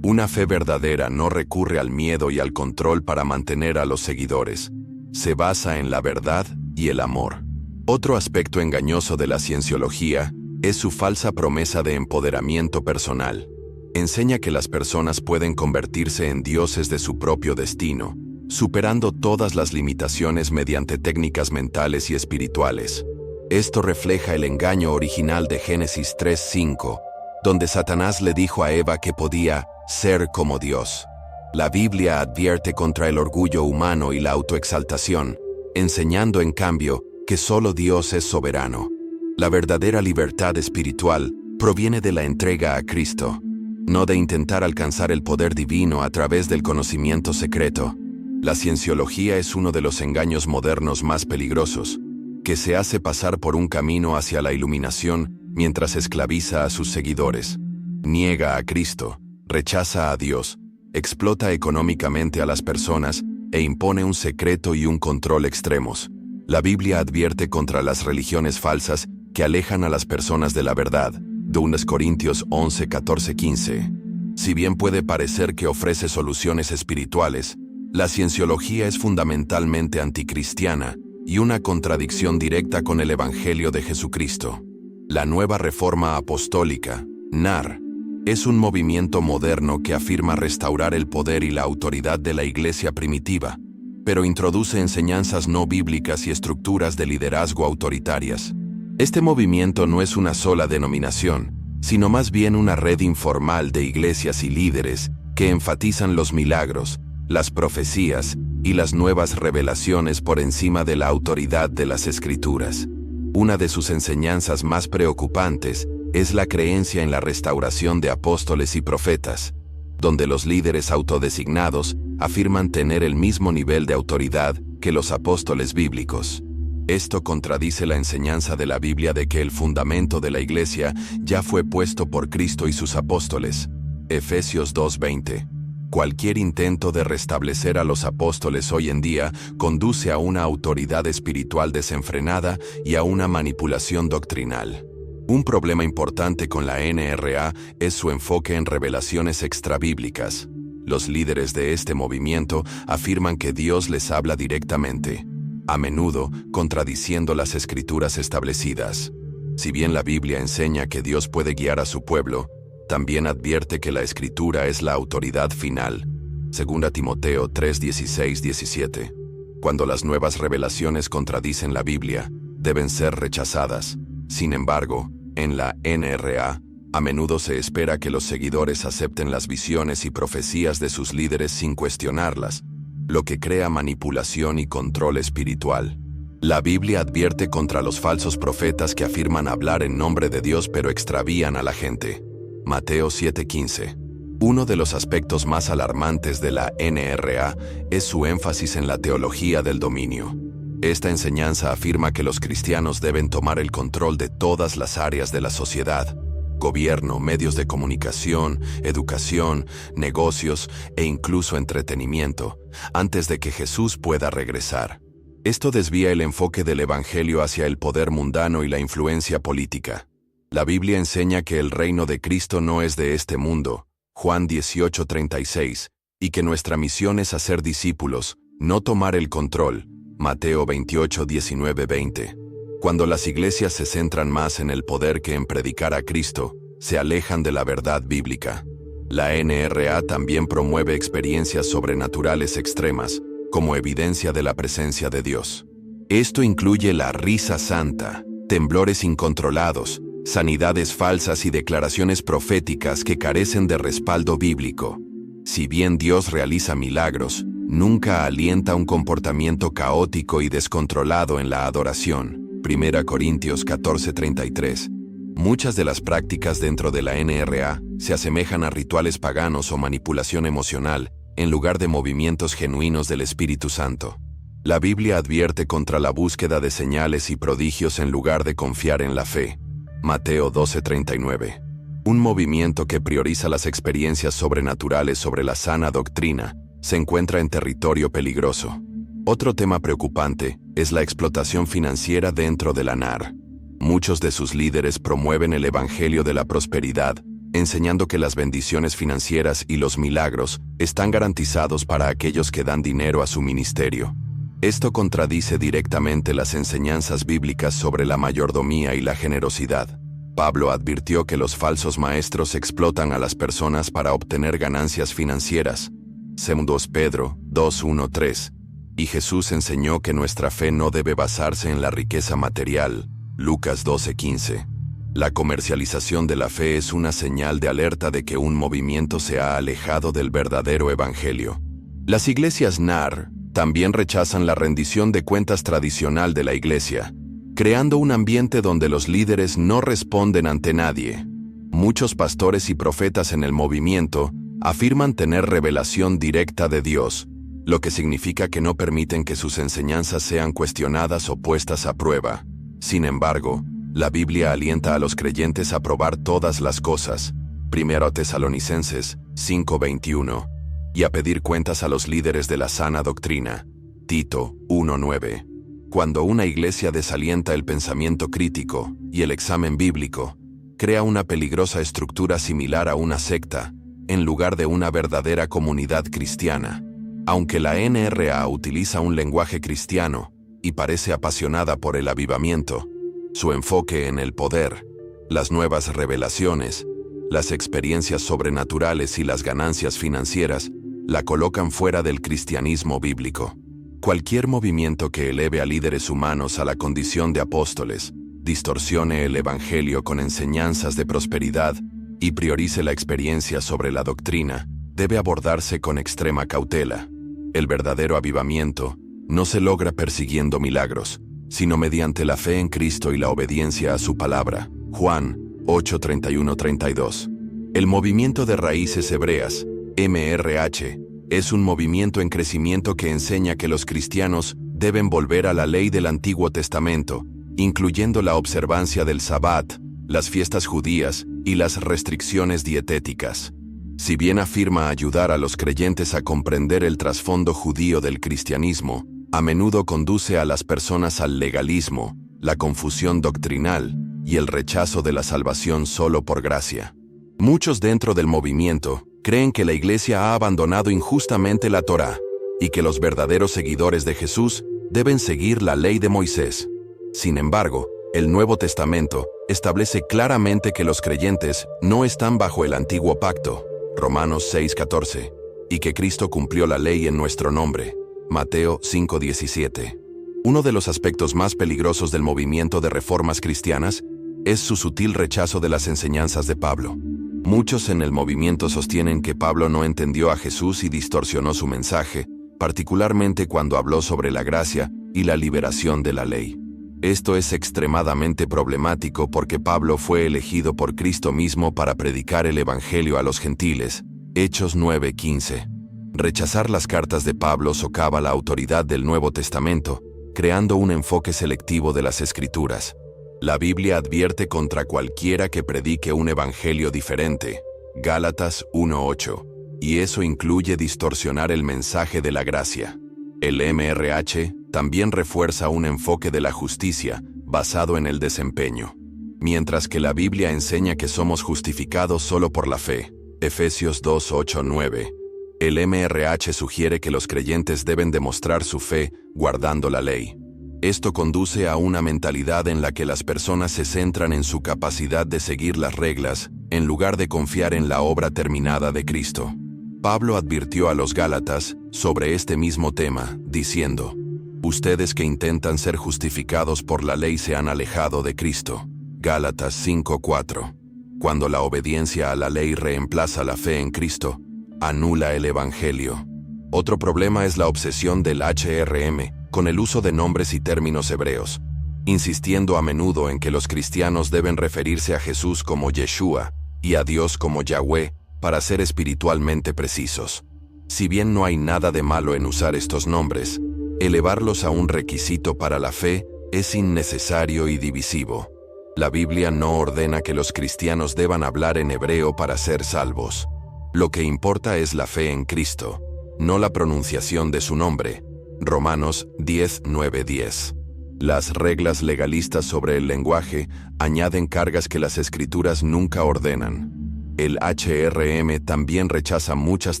Una fe verdadera no recurre al miedo y al control para mantener a los seguidores. Se basa en la verdad y el amor. Otro aspecto engañoso de la cienciología es su falsa promesa de empoderamiento personal. Enseña que las personas pueden convertirse en dioses de su propio destino, superando todas las limitaciones mediante técnicas mentales y espirituales. Esto refleja el engaño original de Génesis 3:5, donde Satanás le dijo a Eva que podía ser como Dios. La Biblia advierte contra el orgullo humano y la autoexaltación, enseñando en cambio que solo Dios es soberano. La verdadera libertad espiritual proviene de la entrega a Cristo, no de intentar alcanzar el poder divino a través del conocimiento secreto. La cienciología es uno de los engaños modernos más peligrosos, que se hace pasar por un camino hacia la iluminación mientras esclaviza a sus seguidores. Niega a Cristo, rechaza a Dios, explota económicamente a las personas e impone un secreto y un control extremos. La Biblia advierte contra las religiones falsas que alejan a las personas de la verdad. 2 Corintios 11:14-15. Si bien puede parecer que ofrece soluciones espirituales, la cienciología es fundamentalmente anticristiana y una contradicción directa con el Evangelio de Jesucristo. La Nueva Reforma Apostólica, NAR, es un movimiento moderno que afirma restaurar el poder y la autoridad de la Iglesia primitiva, pero introduce enseñanzas no bíblicas y estructuras de liderazgo autoritarias. Este movimiento no es una sola denominación, sino más bien una red informal de iglesias y líderes que enfatizan los milagros, las profecías y las nuevas revelaciones por encima de la autoridad de las Escrituras. Una de sus enseñanzas más preocupantes es la creencia en la restauración de apóstoles y profetas, donde los líderes autodesignados afirman tener el mismo nivel de autoridad que los apóstoles bíblicos. Esto contradice la enseñanza de la Biblia de que el fundamento de la Iglesia ya fue puesto por Cristo y sus apóstoles. Efesios 2:20. Cualquier intento de restablecer a los apóstoles hoy en día conduce a una autoridad espiritual desenfrenada y a una manipulación doctrinal. Un problema importante con la NRA es su enfoque en revelaciones extrabíblicas. Los líderes de este movimiento afirman que Dios les habla directamente, a menudo contradiciendo las escrituras establecidas. Si bien la Biblia enseña que Dios puede guiar a su pueblo, también advierte que la Escritura es la autoridad final. 2 Timoteo 3:16-17. Cuando las nuevas revelaciones contradicen la Biblia, deben ser rechazadas. Sin embargo, en la NRA, a menudo se espera que los seguidores acepten las visiones y profecías de sus líderes sin cuestionarlas. lo que crea manipulación y control espiritual. La Biblia advierte contra los falsos profetas que afirman hablar en nombre de Dios pero extravían a la gente. Mateo 7:15. Uno de los aspectos más alarmantes de la NRA es su énfasis en la teología del dominio. Esta enseñanza afirma que los cristianos deben tomar el control de todas las áreas de la sociedad: gobierno, medios de comunicación, educación, negocios e incluso entretenimiento, antes de que Jesús pueda regresar. Esto desvía el enfoque del Evangelio hacia el poder mundano y la influencia política. La Biblia enseña que el reino de Cristo no es de este mundo, Juan 18:36, y que nuestra misión es hacer discípulos, no tomar el control, Mateo 28:19-20. Cuando las iglesias se centran más en el poder que en predicar a Cristo, se alejan de la verdad bíblica. La NRA también promueve experiencias sobrenaturales extremas, como evidencia de la presencia de Dios. Esto incluye la risa santa, temblores incontrolados, sanidades falsas y declaraciones proféticas que carecen de respaldo bíblico. Si bien Dios realiza milagros, nunca alienta un comportamiento caótico y descontrolado en la adoración. 1 Corintios 14:33. Muchas de las prácticas dentro de la NRA se asemejan a rituales paganos o manipulación emocional, en lugar de movimientos genuinos del Espíritu Santo. La Biblia advierte contra la búsqueda de señales y prodigios en lugar de confiar en la fe. Mateo 12:39. Un movimiento que prioriza las experiencias sobrenaturales sobre la sana doctrina se encuentra en territorio peligroso. Otro tema preocupante es la explotación financiera dentro de la NAR. Muchos de sus líderes promueven el evangelio de la prosperidad, enseñando que las bendiciones financieras y los milagros están garantizados para aquellos que dan dinero a su ministerio. Esto contradice directamente las enseñanzas bíblicas sobre la mayordomía y la generosidad. Pablo advirtió que los falsos maestros explotan a las personas para obtener ganancias financieras. 2 Pedro 2:1-3. Y Jesús enseñó que nuestra fe no debe basarse en la riqueza material. Lucas 12:15. La comercialización de la fe es una señal de alerta de que un movimiento se ha alejado del verdadero evangelio. Las iglesias NAR también rechazan la rendición de cuentas tradicional de la iglesia, creando un ambiente donde los líderes no responden ante nadie. Muchos pastores y profetas en el movimiento afirman tener revelación directa de Dios, lo que significa que no permiten que sus enseñanzas sean cuestionadas o puestas a prueba. Sin embargo, la Biblia alienta a los creyentes a probar todas las cosas, 1 Tesalonicenses 5:21, y a pedir cuentas a los líderes de la sana doctrina, Tito 1:9. Cuando una iglesia desalienta el pensamiento crítico y el examen bíblico, crea una peligrosa estructura similar a una secta, en lugar de una verdadera comunidad cristiana. Aunque la NRA utiliza un lenguaje cristiano y parece apasionada por el avivamiento, su enfoque en el poder, las nuevas revelaciones, las experiencias sobrenaturales y las ganancias financieras la colocan fuera del cristianismo bíblico. Cualquier movimiento que eleve a líderes humanos a la condición de apóstoles, distorsione el evangelio con enseñanzas de prosperidad y priorice la experiencia sobre la doctrina, debe abordarse con extrema cautela. El verdadero avivamiento no se logra persiguiendo milagros, sino mediante la fe en Cristo y la obediencia a su palabra. Juan 8:31-32. El movimiento de raíces hebreas, MRH, es un movimiento en crecimiento que enseña que los cristianos deben volver a la ley del Antiguo Testamento, incluyendo la observancia del Sabbat, las fiestas judías y las restricciones dietéticas. Si bien afirma ayudar a los creyentes a comprender el trasfondo judío del cristianismo, a menudo conduce a las personas al legalismo, la confusión doctrinal y el rechazo de la salvación solo por gracia. Muchos dentro del movimiento creen que la iglesia ha abandonado injustamente la Torá y que los verdaderos seguidores de Jesús deben seguir la ley de Moisés. Sin embargo, el Nuevo Testamento establece claramente que los creyentes no están bajo el antiguo pacto, Romanos 6:14, y que Cristo cumplió la ley en nuestro nombre, Mateo 5:17. Uno de los aspectos más peligrosos del movimiento de reformas cristianas es su sutil rechazo de las enseñanzas de Pablo. Muchos en el movimiento sostienen que Pablo no entendió a Jesús y distorsionó su mensaje, particularmente cuando habló sobre la gracia y la liberación de la ley. Esto es extremadamente problemático porque Pablo fue elegido por Cristo mismo para predicar el Evangelio a los gentiles. Hechos 9:15. Rechazar las cartas de Pablo socava la autoridad del Nuevo Testamento, creando un enfoque selectivo de las Escrituras. La Biblia advierte contra cualquiera que predique un evangelio diferente. Gálatas 1:8. Y eso incluye distorsionar el mensaje de la gracia. El MRH también refuerza un enfoque de la justicia basado en el desempeño. Mientras que la Biblia enseña que somos justificados solo por la fe. Efesios 2:8-9. El MRH sugiere que los creyentes deben demostrar su fe guardando la ley. Esto conduce a una mentalidad en la que las personas se centran en su capacidad de seguir las reglas, en lugar de confiar en la obra terminada de Cristo. Pablo advirtió a los Gálatas sobre este mismo tema, diciendo: ustedes que intentan ser justificados por la ley se han alejado de Cristo. Gálatas 5:4. Cuando la obediencia a la ley reemplaza la fe en Cristo, anula el Evangelio. Otro problema es la obsesión del HRM con el uso de nombres y términos hebreos, insistiendo a menudo en que los cristianos deben referirse a Jesús como Yeshua y a Dios como Yahweh para ser espiritualmente precisos. Si bien no hay nada de malo en usar estos nombres, elevarlos a un requisito para la fe es innecesario y divisivo. La Biblia no ordena que los cristianos deban hablar en hebreo para ser salvos. Lo que importa es la fe en Cristo, no la pronunciación de su nombre. Romanos 10:9-10. Las reglas legalistas sobre el lenguaje añaden cargas que las Escrituras nunca ordenan. El HRM también rechaza muchas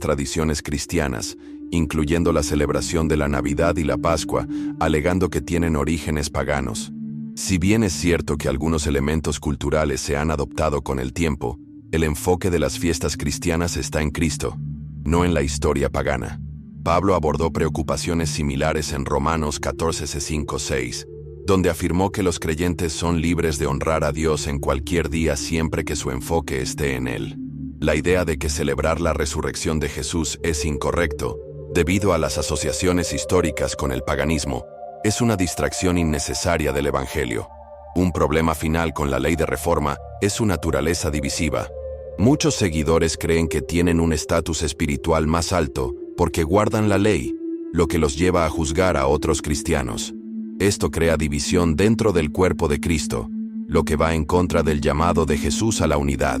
tradiciones cristianas, incluyendo la celebración de la Navidad y la Pascua, alegando que tienen orígenes paganos. Si bien es cierto que algunos elementos culturales se han adoptado con el tiempo, el enfoque de las fiestas cristianas está en Cristo, no en la historia pagana. Pablo abordó preocupaciones similares en Romanos 14:5-6, donde afirmó que los creyentes son libres de honrar a Dios en cualquier día siempre que su enfoque esté en Él. La idea de que celebrar la resurrección de Jesús es incorrecto, debido a las asociaciones históricas con el paganismo, es una distracción innecesaria del Evangelio. Un problema final con la ley de reforma es su naturaleza divisiva. Muchos seguidores creen que tienen un estatus espiritual más alto porque guardan la ley, lo que los lleva a juzgar a otros cristianos. Esto crea división dentro del cuerpo de Cristo, lo que va en contra del llamado de Jesús a la unidad.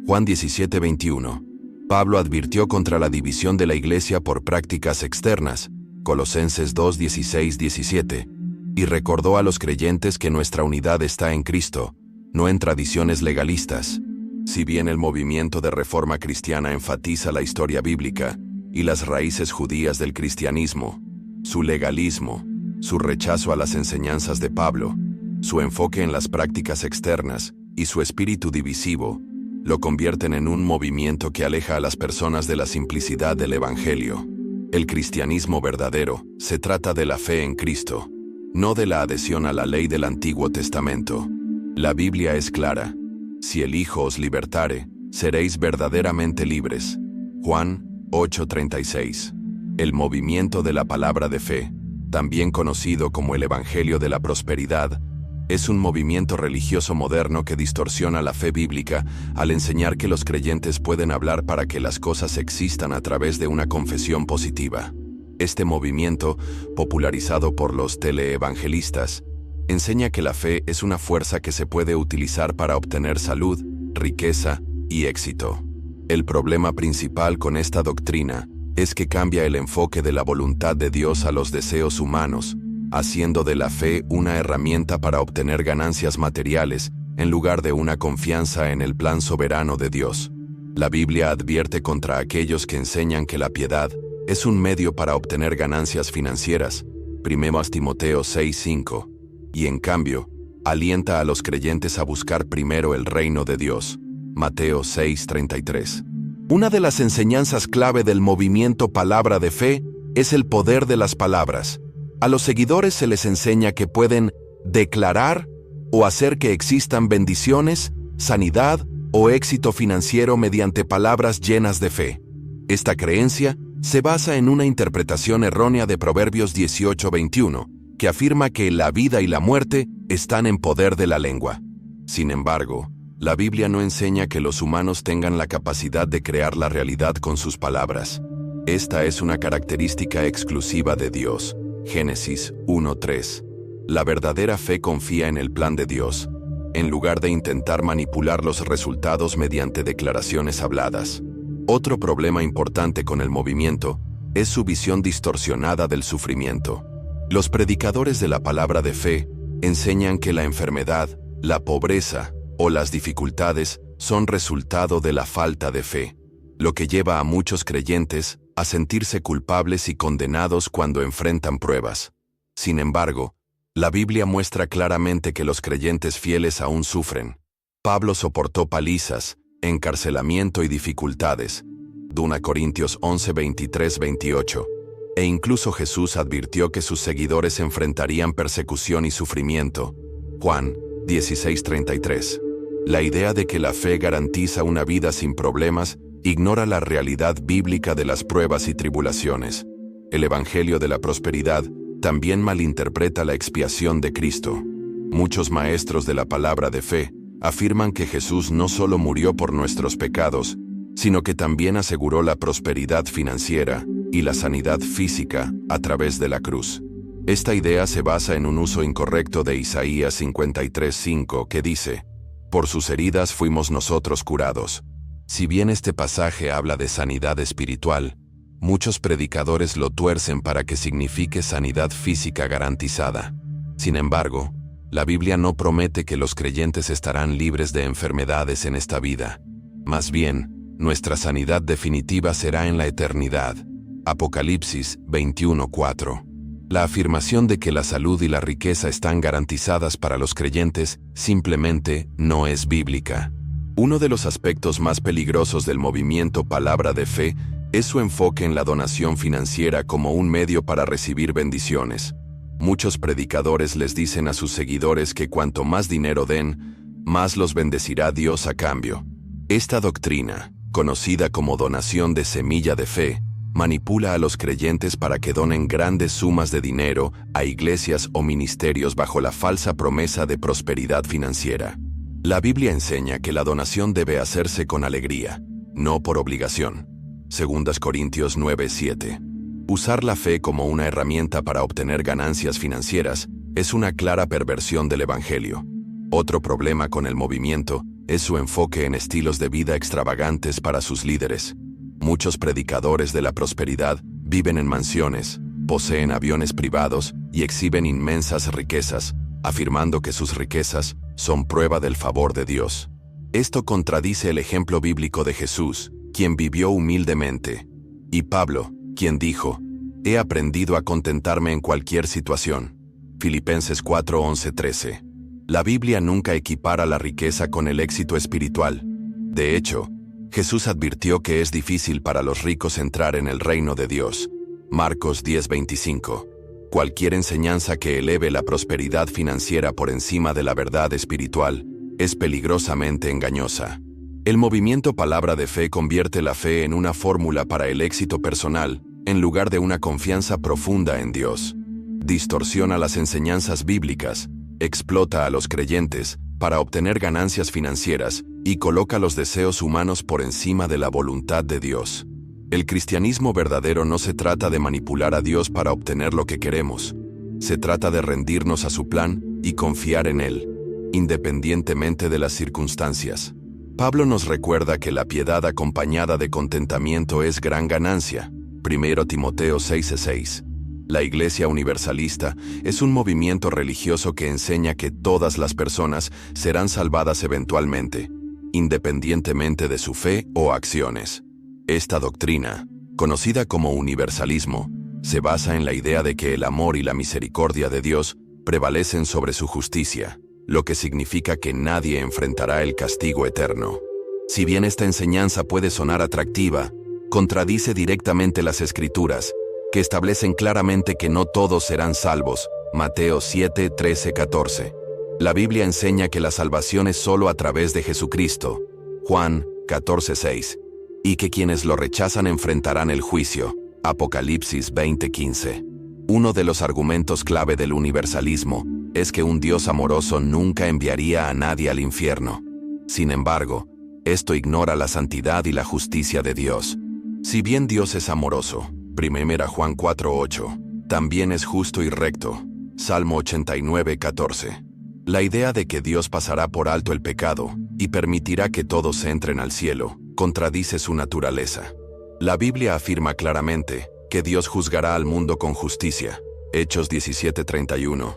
Juan 17:21. Pablo advirtió contra la división de la iglesia por prácticas externas, Colosenses 2:16-17, y recordó a los creyentes que nuestra unidad está en Cristo, no en tradiciones legalistas. Si bien el movimiento de reforma cristiana enfatiza la historia bíblica y las raíces judías del cristianismo, su legalismo, su rechazo a las enseñanzas de Pablo, su enfoque en las prácticas externas y su espíritu divisivo, lo convierten en un movimiento que aleja a las personas de la simplicidad del Evangelio. El cristianismo verdadero se trata de la fe en Cristo, no de la adhesión a la ley del Antiguo Testamento. La Biblia es clara: si el Hijo os libertare, seréis verdaderamente libres. Juan 8:36. El movimiento de la palabra de fe, también conocido como el Evangelio de la Prosperidad, es un movimiento religioso moderno que distorsiona la fe bíblica al enseñar que los creyentes pueden hablar para que las cosas existan a través de una confesión positiva. Este movimiento, popularizado por los teleevangelistas, enseña que la fe es una fuerza que se puede utilizar para obtener salud, riqueza y éxito. El problema principal con esta doctrina es que cambia el enfoque de la voluntad de Dios a los deseos humanos, haciendo de la fe una herramienta para obtener ganancias materiales en lugar de una confianza en el plan soberano de Dios. La Biblia advierte contra aquellos que enseñan que la piedad es un medio para obtener ganancias financieras, 1 Timoteo 6:5, y en cambio, alienta a los creyentes a buscar primero el reino de Dios, Mateo 6:33. Una de las enseñanzas clave del movimiento Palabra de Fe es el poder de las palabras. A los seguidores se les enseña que pueden declarar o hacer que existan bendiciones, sanidad o éxito financiero mediante palabras llenas de fe. Esta creencia Se basa en una interpretación errónea de Proverbios 18:21, que afirma que la vida y la muerte están en poder de la lengua. Sin embargo, la Biblia no enseña que los humanos tengan la capacidad de crear la realidad con sus palabras. Esta es una característica exclusiva de Dios. Génesis 1:3. La verdadera fe confía en el plan de Dios, en lugar de intentar manipular los resultados mediante declaraciones habladas. Otro problema importante con el movimiento es su visión distorsionada del sufrimiento. Los predicadores de la palabra de fe enseñan que la enfermedad, la pobreza o las dificultades son resultado de la falta de fe, lo que lleva a muchos creyentes a sentirse culpables y condenados cuando enfrentan pruebas. Sin embargo, la Biblia muestra claramente que los creyentes fieles aún sufren. Pablo soportó palizas, encarcelamiento y dificultades. 2 Corintios 11:23-28. E incluso Jesús advirtió que sus seguidores enfrentarían persecución y sufrimiento. Juan 16:33. La idea de que la fe garantiza una vida sin problemas ignora la realidad bíblica de las pruebas y tribulaciones. El Evangelio de la prosperidad también malinterpreta la expiación de Cristo. Muchos maestros de la palabra de fe afirman que Jesús no solo murió por nuestros pecados, sino que también aseguró la prosperidad financiera y la sanidad física a través de la cruz. Esta idea se basa en un uso incorrecto de Isaías 53:5, que dice: «Por sus heridas fuimos nosotros curados». Si bien este pasaje habla de sanidad espiritual, muchos predicadores lo tuercen para que signifique sanidad física garantizada. Sin embargo, la Biblia no promete que los creyentes estarán libres de enfermedades en esta vida. Más bien, nuestra sanidad definitiva será en la eternidad. Apocalipsis 21:4. La afirmación de que la salud y la riqueza están garantizadas para los creyentes simplemente no es bíblica. Uno de los aspectos más peligrosos del movimiento Palabra de Fe es su enfoque en la donación financiera como un medio para recibir bendiciones. Muchos predicadores les dicen a sus seguidores que cuanto más dinero den, más los bendecirá Dios a cambio. Esta doctrina, conocida como donación de semilla de fe, manipula a los creyentes para que donen grandes sumas de dinero a iglesias o ministerios bajo la falsa promesa de prosperidad financiera. La Biblia enseña que la donación debe hacerse con alegría, no por obligación. 2 Corintios 9:7. Usar la fe como una herramienta para obtener ganancias financieras es una clara perversión del Evangelio. Otro problema con el movimiento es su enfoque en estilos de vida extravagantes para sus líderes. Muchos predicadores de la prosperidad viven en mansiones, poseen aviones privados y exhiben inmensas riquezas, afirmando que sus riquezas son prueba del favor de Dios. Esto contradice el ejemplo bíblico de Jesús, quien vivió humildemente, y Pablo, quien dijo: «He aprendido a contentarme en cualquier situación». Filipenses 4:11-13. La Biblia nunca equipara la riqueza con el éxito espiritual. De hecho, Jesús advirtió que es difícil para los ricos entrar en el reino de Dios. Marcos 10:25. Cualquier enseñanza que eleve la prosperidad financiera por encima de la verdad espiritual es peligrosamente engañosa. El movimiento Palabra de Fe convierte la fe en una fórmula para el éxito personal, en lugar de una confianza profunda en Dios. Distorsiona las enseñanzas bíblicas, explota a los creyentes para obtener ganancias financieras y coloca los deseos humanos por encima de la voluntad de Dios. El cristianismo verdadero no se trata de manipular a Dios para obtener lo que queremos. Se trata de rendirnos a su plan y confiar en Él, independientemente de las circunstancias. Pablo nos recuerda que la piedad acompañada de contentamiento es gran ganancia. 1 Timoteo 6:6. La Iglesia Universalista es un movimiento religioso que enseña que todas las personas serán salvadas eventualmente, independientemente de su fe o acciones. Esta doctrina, conocida como universalismo, se basa en la idea de que el amor y la misericordia de Dios prevalecen sobre su justicia, lo que significa que nadie enfrentará el castigo eterno. Si bien esta enseñanza puede sonar atractiva, contradice directamente las Escrituras, que establecen claramente que no todos serán salvos. Mateo 7:13-14. La Biblia enseña que la salvación es solo a través de Jesucristo. Juan 14:6. Y que quienes lo rechazan enfrentarán el juicio. Apocalipsis 20:15. Uno de los argumentos clave del universalismo es que un Dios amoroso nunca enviaría a nadie al infierno. Sin embargo, esto ignora la santidad y la justicia de Dios. Si bien Dios es amoroso, 1 Juan 4:8, también es justo y recto, Salmo 89:14. La idea de que Dios pasará por alto el pecado y permitirá que todos entren al cielo contradice su naturaleza. La Biblia afirma claramente que Dios juzgará al mundo con justicia. Hechos 17:31.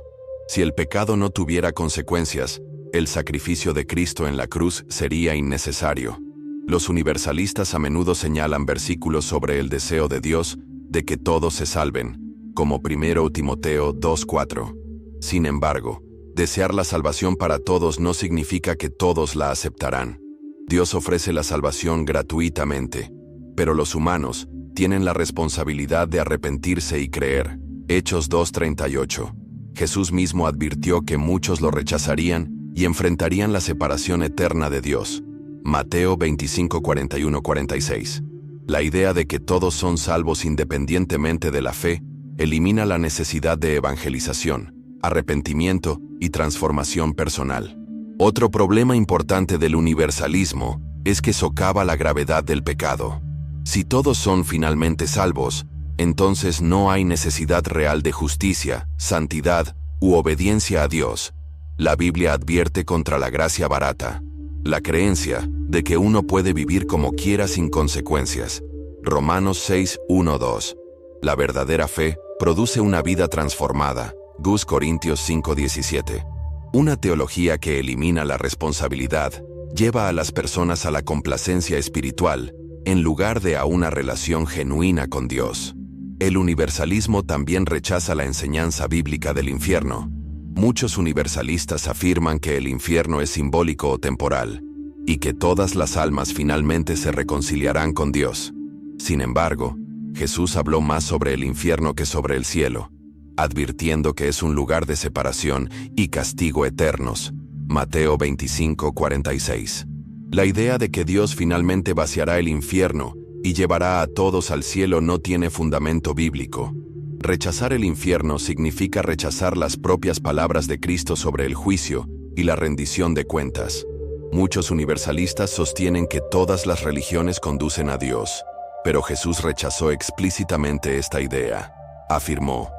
Si el pecado no tuviera consecuencias, el sacrificio de Cristo en la cruz sería innecesario. Los universalistas a menudo señalan versículos sobre el deseo de Dios de que todos se salven, como 1 Timoteo 2:4. Sin embargo, desear la salvación para todos no significa que todos la aceptarán. Dios ofrece la salvación gratuitamente, pero los humanos tienen la responsabilidad de arrepentirse y creer. Hechos 2:38. Jesús mismo advirtió que muchos lo rechazarían y enfrentarían la separación eterna de Dios. Mateo 25:41-46. La idea de que todos son salvos independientemente de la fe elimina la necesidad de evangelización, arrepentimiento y transformación personal. Otro problema importante del universalismo es que socava la gravedad del pecado. Si todos son finalmente salvos, entonces no hay necesidad real de justicia, santidad u obediencia a Dios. La Biblia advierte contra la gracia barata, la creencia de que uno puede vivir como quiera sin consecuencias. Romanos 6:1-2. La verdadera fe produce una vida transformada. 2 Corintios 5:17. Una teología que elimina la responsabilidad lleva a las personas a la complacencia espiritual en lugar de a una relación genuina con Dios. El universalismo también rechaza la enseñanza bíblica del infierno. Muchos universalistas afirman que el infierno es simbólico o temporal, y que todas las almas finalmente se reconciliarán con Dios. Sin embargo, Jesús habló más sobre el infierno que sobre el cielo, advirtiendo que es un lugar de separación y castigo eternos. Mateo 25:46. La idea de que Dios finalmente vaciará el infierno y llevará a todos al cielo no tiene fundamento bíblico. Rechazar el infierno significa rechazar las propias palabras de Cristo sobre el juicio y la rendición de cuentas. Muchos universalistas sostienen que todas las religiones conducen a Dios, pero Jesús rechazó explícitamente esta idea. Afirmó: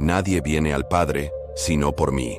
«Nadie viene al Padre, sino por mí».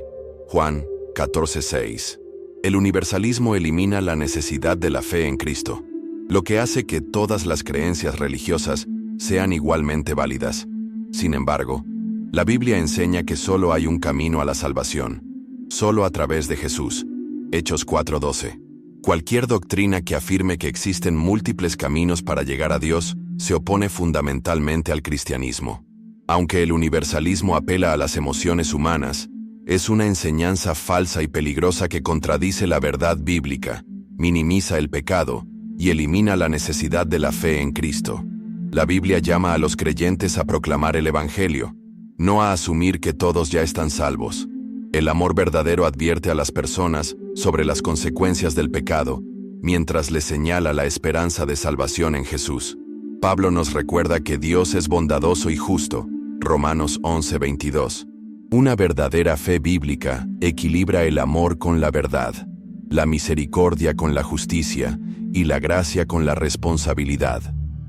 Juan 14:6. El universalismo elimina la necesidad de la fe en Cristo, lo que hace que todas las creencias religiosas sean igualmente válidas. Sin embargo, la Biblia enseña que solo hay un camino a la salvación, solo a través de Jesús. Hechos 4:12. Cualquier doctrina que afirme que existen múltiples caminos para llegar a Dios se opone fundamentalmente al cristianismo. Aunque el universalismo apela a las emociones humanas, es una enseñanza falsa y peligrosa que contradice la verdad bíblica, minimiza el pecado y elimina la necesidad de la fe en Cristo. La Biblia llama a los creyentes a proclamar el Evangelio, no a asumir que todos ya están salvos. El amor verdadero advierte a las personas sobre las consecuencias del pecado, mientras les señala la esperanza de salvación en Jesús. Pablo nos recuerda que Dios es bondadoso y justo, Romanos 11:22. Una verdadera fe bíblica equilibra el amor con la verdad, la misericordia con la justicia y la gracia con la responsabilidad.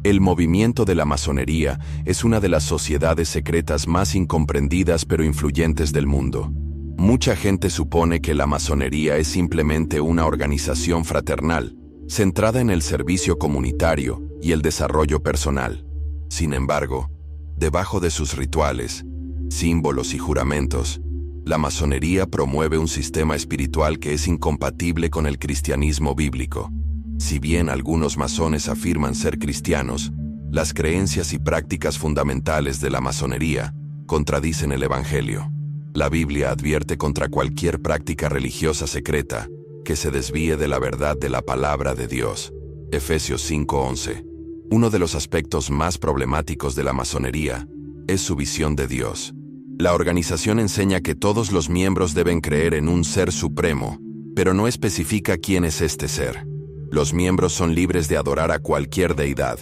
El movimiento de la masonería es una de las sociedades secretas más incomprendidas pero influyentes del mundo. Mucha gente supone que la masonería es simplemente una organización fraternal, centrada en el servicio comunitario y el desarrollo personal. Sin embargo, debajo de sus rituales, símbolos y juramentos, la masonería promueve un sistema espiritual que es incompatible con el cristianismo bíblico. Si bien algunos masones afirman ser cristianos, las creencias y prácticas fundamentales de la masonería contradicen el Evangelio. La Biblia advierte contra cualquier práctica religiosa secreta que se desvíe de la verdad de la palabra de Dios. Efesios 5:11. Uno de los aspectos más problemáticos de la masonería es su visión de Dios. La organización enseña que todos los miembros deben creer en un ser supremo, pero no especifica quién es este ser. Los miembros son libres de adorar a cualquier deidad,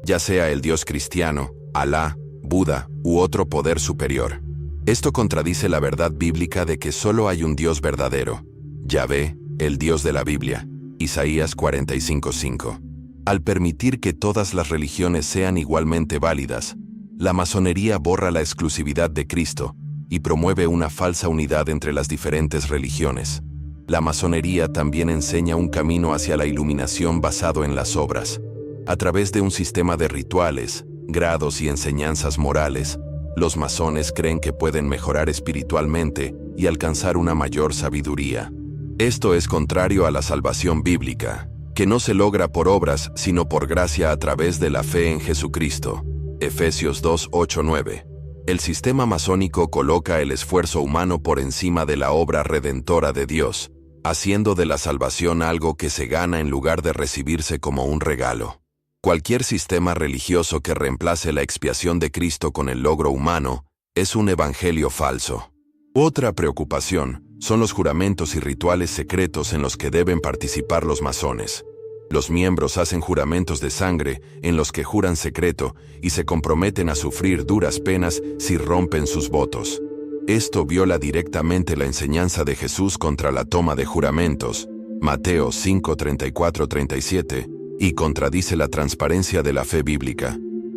ya sea el Dios cristiano, Alá, Buda u otro poder superior. Esto contradice la verdad bíblica de que solo hay un Dios verdadero, Yahvé, el Dios de la Biblia, Isaías 45:5. Al permitir que todas las religiones sean igualmente válidas, la masonería borra la exclusividad de Cristo y promueve una falsa unidad entre las diferentes religiones. La masonería también enseña un camino hacia la iluminación basado en las obras. A través de un sistema de rituales, grados y enseñanzas morales, los masones creen que pueden mejorar espiritualmente y alcanzar una mayor sabiduría. Esto es contrario a la salvación bíblica, que no se logra por obras sino por gracia a través de la fe en Jesucristo. Efesios 2:8-9. El sistema masónico coloca el esfuerzo humano por encima de la obra redentora de Dios, haciendo de la salvación algo que se gana en lugar de recibirse como un regalo. Cualquier sistema religioso que reemplace la expiación de Cristo con el logro humano es un evangelio falso. Otra preocupación son los juramentos y rituales secretos en los que deben participar los masones. Los miembros hacen juramentos de sangre en los que juran secreto y se comprometen a sufrir duras penas si rompen sus votos. Esto viola directamente la enseñanza de Jesús contra la toma de juramentos, Mateo 5:34-37, y contradice la transparencia de la fe bíblica.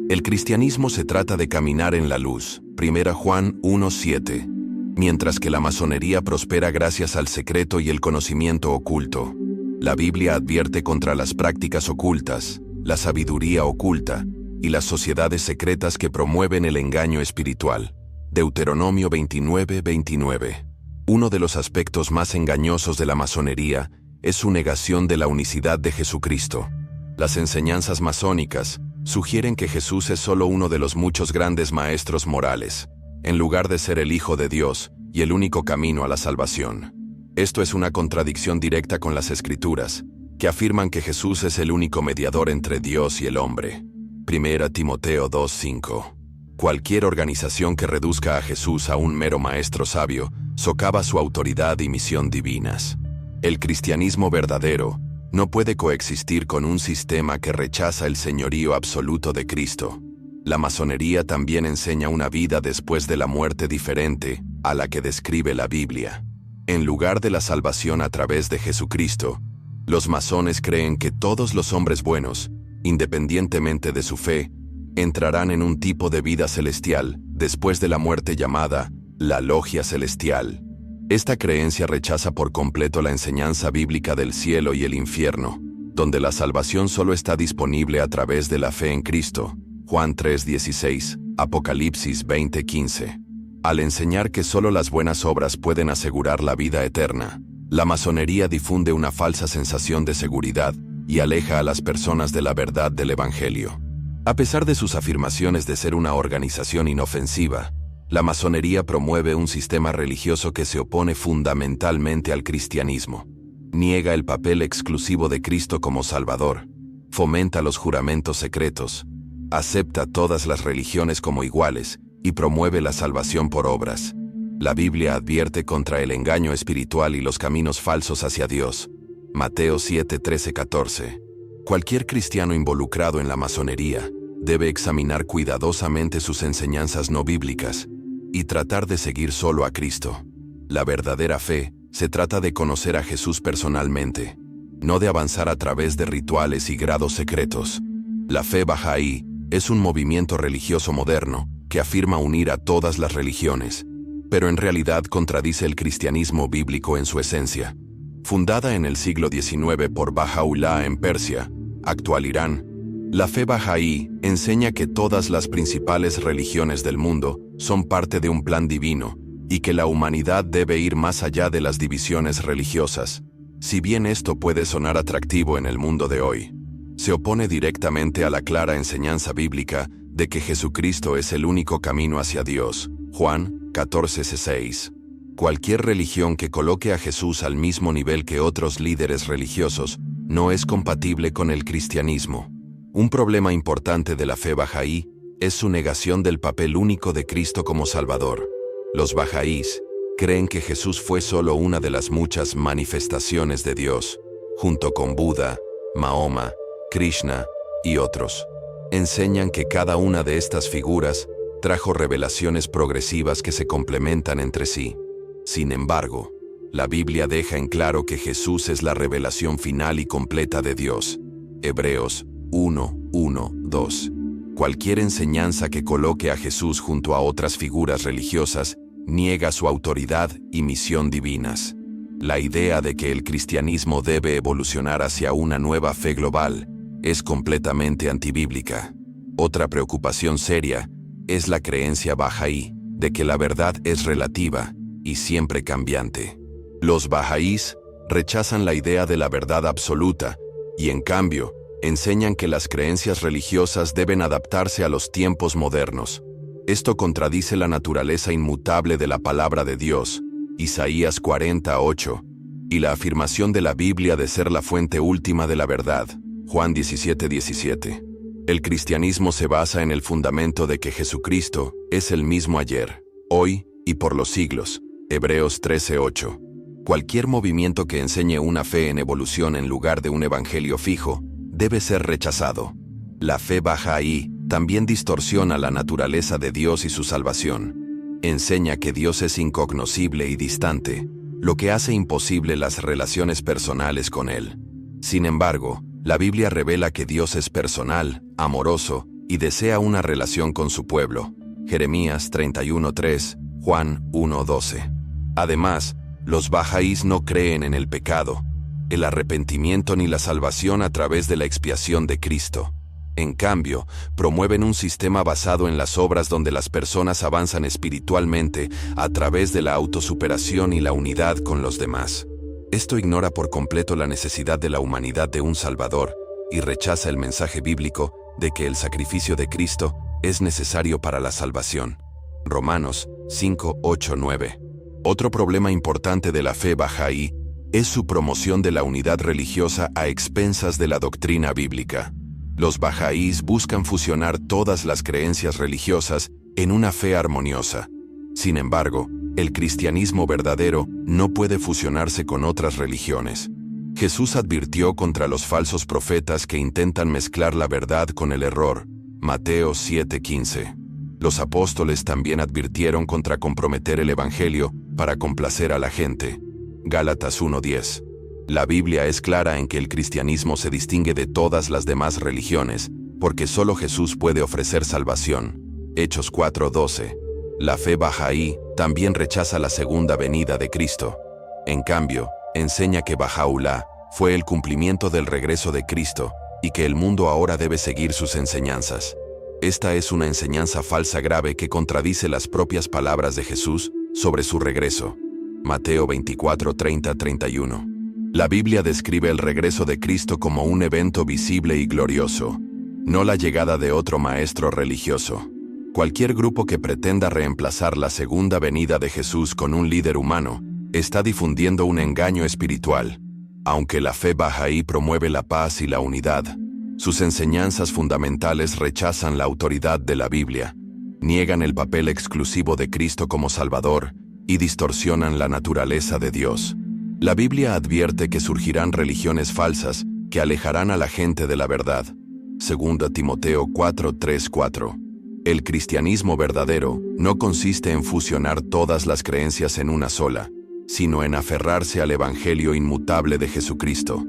El cristianismo se trata de caminar en la luz, 1 Juan 1:7, mientras que la masonería prospera gracias al secreto y el conocimiento oculto. La Biblia advierte contra las prácticas ocultas, la sabiduría oculta y las sociedades secretas que promueven el engaño espiritual. Deuteronomio 29:29. Uno de los aspectos más engañosos de la masonería es su negación de la unicidad de Jesucristo. Las enseñanzas masónicas sugieren que Jesús es solo uno de los muchos grandes maestros morales, en lugar de ser el Hijo de Dios y el único camino a la salvación. Esto es una contradicción directa con las Escrituras, que afirman que Jesús es el único mediador entre Dios y el hombre. 1 Timoteo 2:5. Cualquier organización que reduzca a Jesús a un mero maestro sabio socava su autoridad y misión divinas. El cristianismo verdadero no puede coexistir con un sistema que rechaza el señorío absoluto de Cristo. La masonería también enseña una vida después de la muerte diferente a la que describe la Biblia. En lugar de la salvación a través de Jesucristo, los masones creen que todos los hombres buenos, independientemente de su fe, entrarán en un tipo de vida celestial después de la muerte llamada la logia celestial. Esta creencia rechaza por completo la enseñanza bíblica del cielo y el infierno, donde la salvación solo está disponible a través de la fe en Cristo. Juan 3:16, Apocalipsis 20:15. Al enseñar que solo las buenas obras pueden asegurar la vida eterna, la masonería difunde una falsa sensación de seguridad y aleja a las personas de la verdad del Evangelio. A pesar de sus afirmaciones de ser una organización inofensiva, la masonería promueve un sistema religioso que se opone fundamentalmente al cristianismo. Niega el papel exclusivo de Cristo como Salvador, fomenta los juramentos secretos, acepta todas las religiones como iguales y promueve la salvación por obras. La Biblia advierte contra el engaño espiritual y los caminos falsos hacia Dios. Mateo 7:13-14. Cualquier cristiano involucrado en la masonería debe examinar cuidadosamente sus enseñanzas no bíblicas y tratar de seguir solo a Cristo. La verdadera fe se trata de conocer a Jesús personalmente, no de avanzar a través de rituales y grados secretos. La fe Bahá'í es un movimiento religioso moderno que afirma unir a todas las religiones, pero en realidad contradice el cristianismo bíblico en su esencia. Fundada en el siglo XIX por Bahá'u'lláh en Persia, actual Irán, la fe Bahá'í enseña que todas las principales religiones del mundo son parte de un plan divino y que la humanidad debe ir más allá de las divisiones religiosas. Si bien esto puede sonar atractivo en el mundo de hoy, se opone directamente a la clara enseñanza bíblica de que Jesucristo es el único camino hacia Dios. Juan 14:6. Cualquier religión que coloque a Jesús al mismo nivel que otros líderes religiosos no es compatible con el cristianismo. Un problema importante de la fe Bahá'í es su negación del papel único de Cristo como Salvador. Los Bahá'ís creen que Jesús fue solo una de las muchas manifestaciones de Dios, junto con Buda, Mahoma, Krishna y otros. enseñan que cada una de estas figuras trajo revelaciones progresivas que se complementan entre sí. Sin embargo, la Biblia deja en claro que Jesús es la revelación final y completa de Dios. Hebreos 1:1-2. Cualquier enseñanza que coloque a Jesús junto a otras figuras religiosas niega su autoridad y misión divinas. La idea de que el cristianismo debe evolucionar hacia una nueva fe global es completamente antibíblica. Otra preocupación seria es la creencia bahaí de que la verdad es relativa y siempre cambiante. Los bahaís rechazan la idea de la verdad absoluta y, en cambio, enseñan que las creencias religiosas deben adaptarse a los tiempos modernos. Esto contradice la naturaleza inmutable de la palabra de Dios, Isaías 40:8, y la afirmación de la Biblia de ser la fuente última de la verdad, Juan 17:17. El cristianismo se basa en el fundamento de que Jesucristo es el mismo ayer, hoy y por los siglos, Hebreos 13:8. Cualquier movimiento que enseñe una fe en evolución en lugar de un evangelio fijo debe ser rechazado. La fe bahaí también distorsiona la naturaleza de Dios y su salvación. Enseña que Dios es incognoscible y distante, lo que hace imposible las relaciones personales con Él. Sin embargo, la Biblia revela que Dios es personal, amoroso y desea una relación con su pueblo. Jeremías 31:3, Juan 1:12. Además, los bahaís no creen en el pecado, el arrepentimiento ni la salvación a través de la expiación de Cristo. En cambio, promueven un sistema basado en las obras donde las personas avanzan espiritualmente a través de la autosuperación y la unidad con los demás. Esto ignora por completo la necesidad de la humanidad de un Salvador y rechaza el mensaje bíblico de que el sacrificio de Cristo es necesario para la salvación. Romanos 5:8-9. Otro problema importante de la fe bahaí es su promoción de la unidad religiosa a expensas de la doctrina bíblica. Los bahaís buscan fusionar todas las creencias religiosas en una fe armoniosa. Sin embargo, el cristianismo verdadero no puede fusionarse con otras religiones. Jesús advirtió contra los falsos profetas que intentan mezclar la verdad con el error. Mateo 7:15. Los apóstoles también advirtieron contra comprometer el evangelio para complacer a la gente. Gálatas 1:10. La Biblia es clara en que el cristianismo se distingue de todas las demás religiones, porque solo Jesús puede ofrecer salvación. Hechos 4:12. La fe bahaí también rechaza la segunda venida de Cristo. En cambio, enseña que Bahá'u'lláh fue el cumplimiento del regreso de Cristo y que el mundo ahora debe seguir sus enseñanzas. Esta es una enseñanza falsa grave que contradice las propias palabras de Jesús sobre su regreso. Mateo 24:30-31. La Biblia describe el regreso de Cristo como un evento visible y glorioso, no la llegada de otro maestro religioso. Cualquier grupo que pretenda reemplazar la segunda venida de Jesús con un líder humano está difundiendo un engaño espiritual. Aunque la fe bahaí promueve la paz y la unidad, sus enseñanzas fundamentales rechazan la autoridad de la Biblia, niegan el papel exclusivo de Cristo como Salvador y distorsionan la naturaleza de Dios. La Biblia advierte que surgirán religiones falsas que alejarán a la gente de la verdad. 2 Timoteo 4:3-4. El cristianismo verdadero no consiste en fusionar todas las creencias en una sola, sino en aferrarse al Evangelio inmutable de Jesucristo.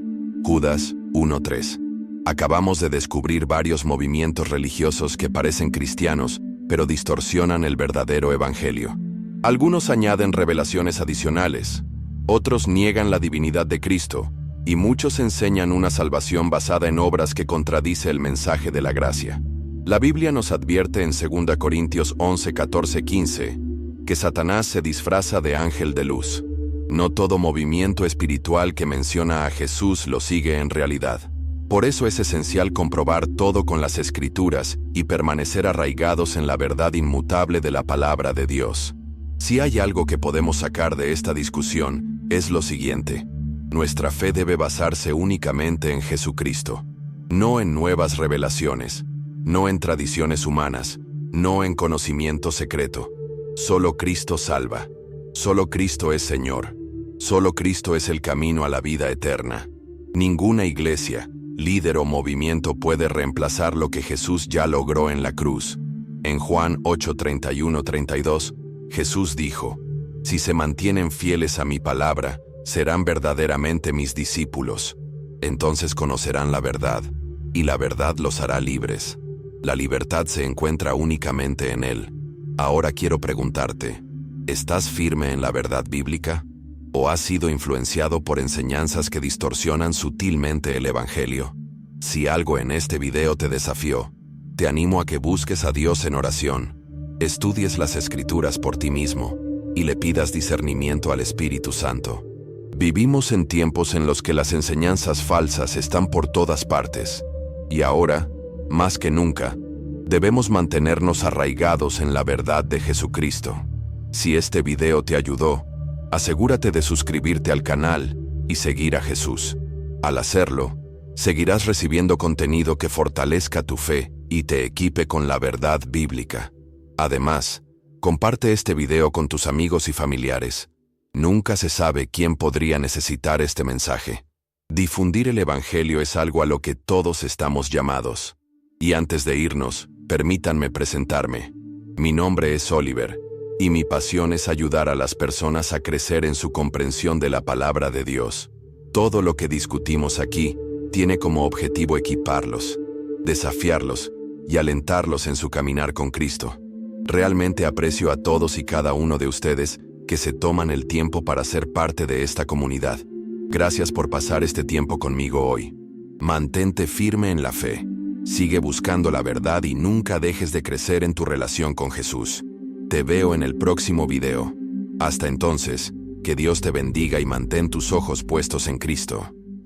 Judas 1:3. Acabamos de descubrir varios movimientos religiosos que parecen cristianos, pero distorsionan el verdadero Evangelio. Algunos añaden revelaciones adicionales, otros niegan la divinidad de Cristo, y muchos enseñan una salvación basada en obras que contradice el mensaje de la gracia. La Biblia nos advierte en 2 Corintios 11:14-15 que Satanás se disfraza de ángel de luz. No todo movimiento espiritual que menciona a Jesús lo sigue en realidad. Por eso es esencial comprobar todo con las Escrituras y permanecer arraigados en la verdad inmutable de la palabra de Dios. Si hay algo que podemos sacar de esta discusión, es lo siguiente: nuestra fe debe basarse únicamente en Jesucristo, no en nuevas revelaciones, no en tradiciones humanas, no en conocimiento secreto. Solo Cristo salva. Solo Cristo es Señor. Solo Cristo es el camino a la vida eterna. Ninguna iglesia, líder o movimiento puede reemplazar lo que Jesús ya logró en la cruz. En Juan 8:31-32, Jesús dijo: «Si se mantienen fieles a mi palabra, serán verdaderamente mis discípulos. Entonces conocerán la verdad, y la verdad los hará libres». La libertad se encuentra únicamente en Él. Ahora quiero preguntarte, ¿estás firme en la verdad bíblica? ¿O has sido influenciado por enseñanzas que distorsionan sutilmente el Evangelio? Si algo en este video te desafió, te animo a que busques a Dios en oración, estudies las Escrituras por ti mismo y le pidas discernimiento al Espíritu Santo. Vivimos en tiempos en los que las enseñanzas falsas están por todas partes, y ahora, más que nunca, debemos mantenernos arraigados en la verdad de Jesucristo. Si este video te ayudó, asegúrate de suscribirte al canal y seguir a Jesús. Al hacerlo, seguirás recibiendo contenido que fortalezca tu fe y te equipe con la verdad bíblica. Además, comparte este video con tus amigos y familiares. Nunca se sabe quién podría necesitar este mensaje. Difundir el Evangelio es algo a lo que todos estamos llamados. Y antes de irnos, permítanme presentarme. Mi nombre es Oliver, y mi pasión es ayudar a las personas a crecer en su comprensión de la palabra de Dios. Todo lo que discutimos aquí tiene como objetivo equiparlos, desafiarlos y alentarlos en su caminar con Cristo. Realmente aprecio a todos y cada uno de ustedes que se toman el tiempo para ser parte de esta comunidad. Gracias por pasar este tiempo conmigo hoy. Mantente firme en la fe. Sigue buscando la verdad y nunca dejes de crecer en tu relación con Jesús. Te veo en el próximo video. Hasta entonces, que Dios te bendiga y mantén tus ojos puestos en Cristo.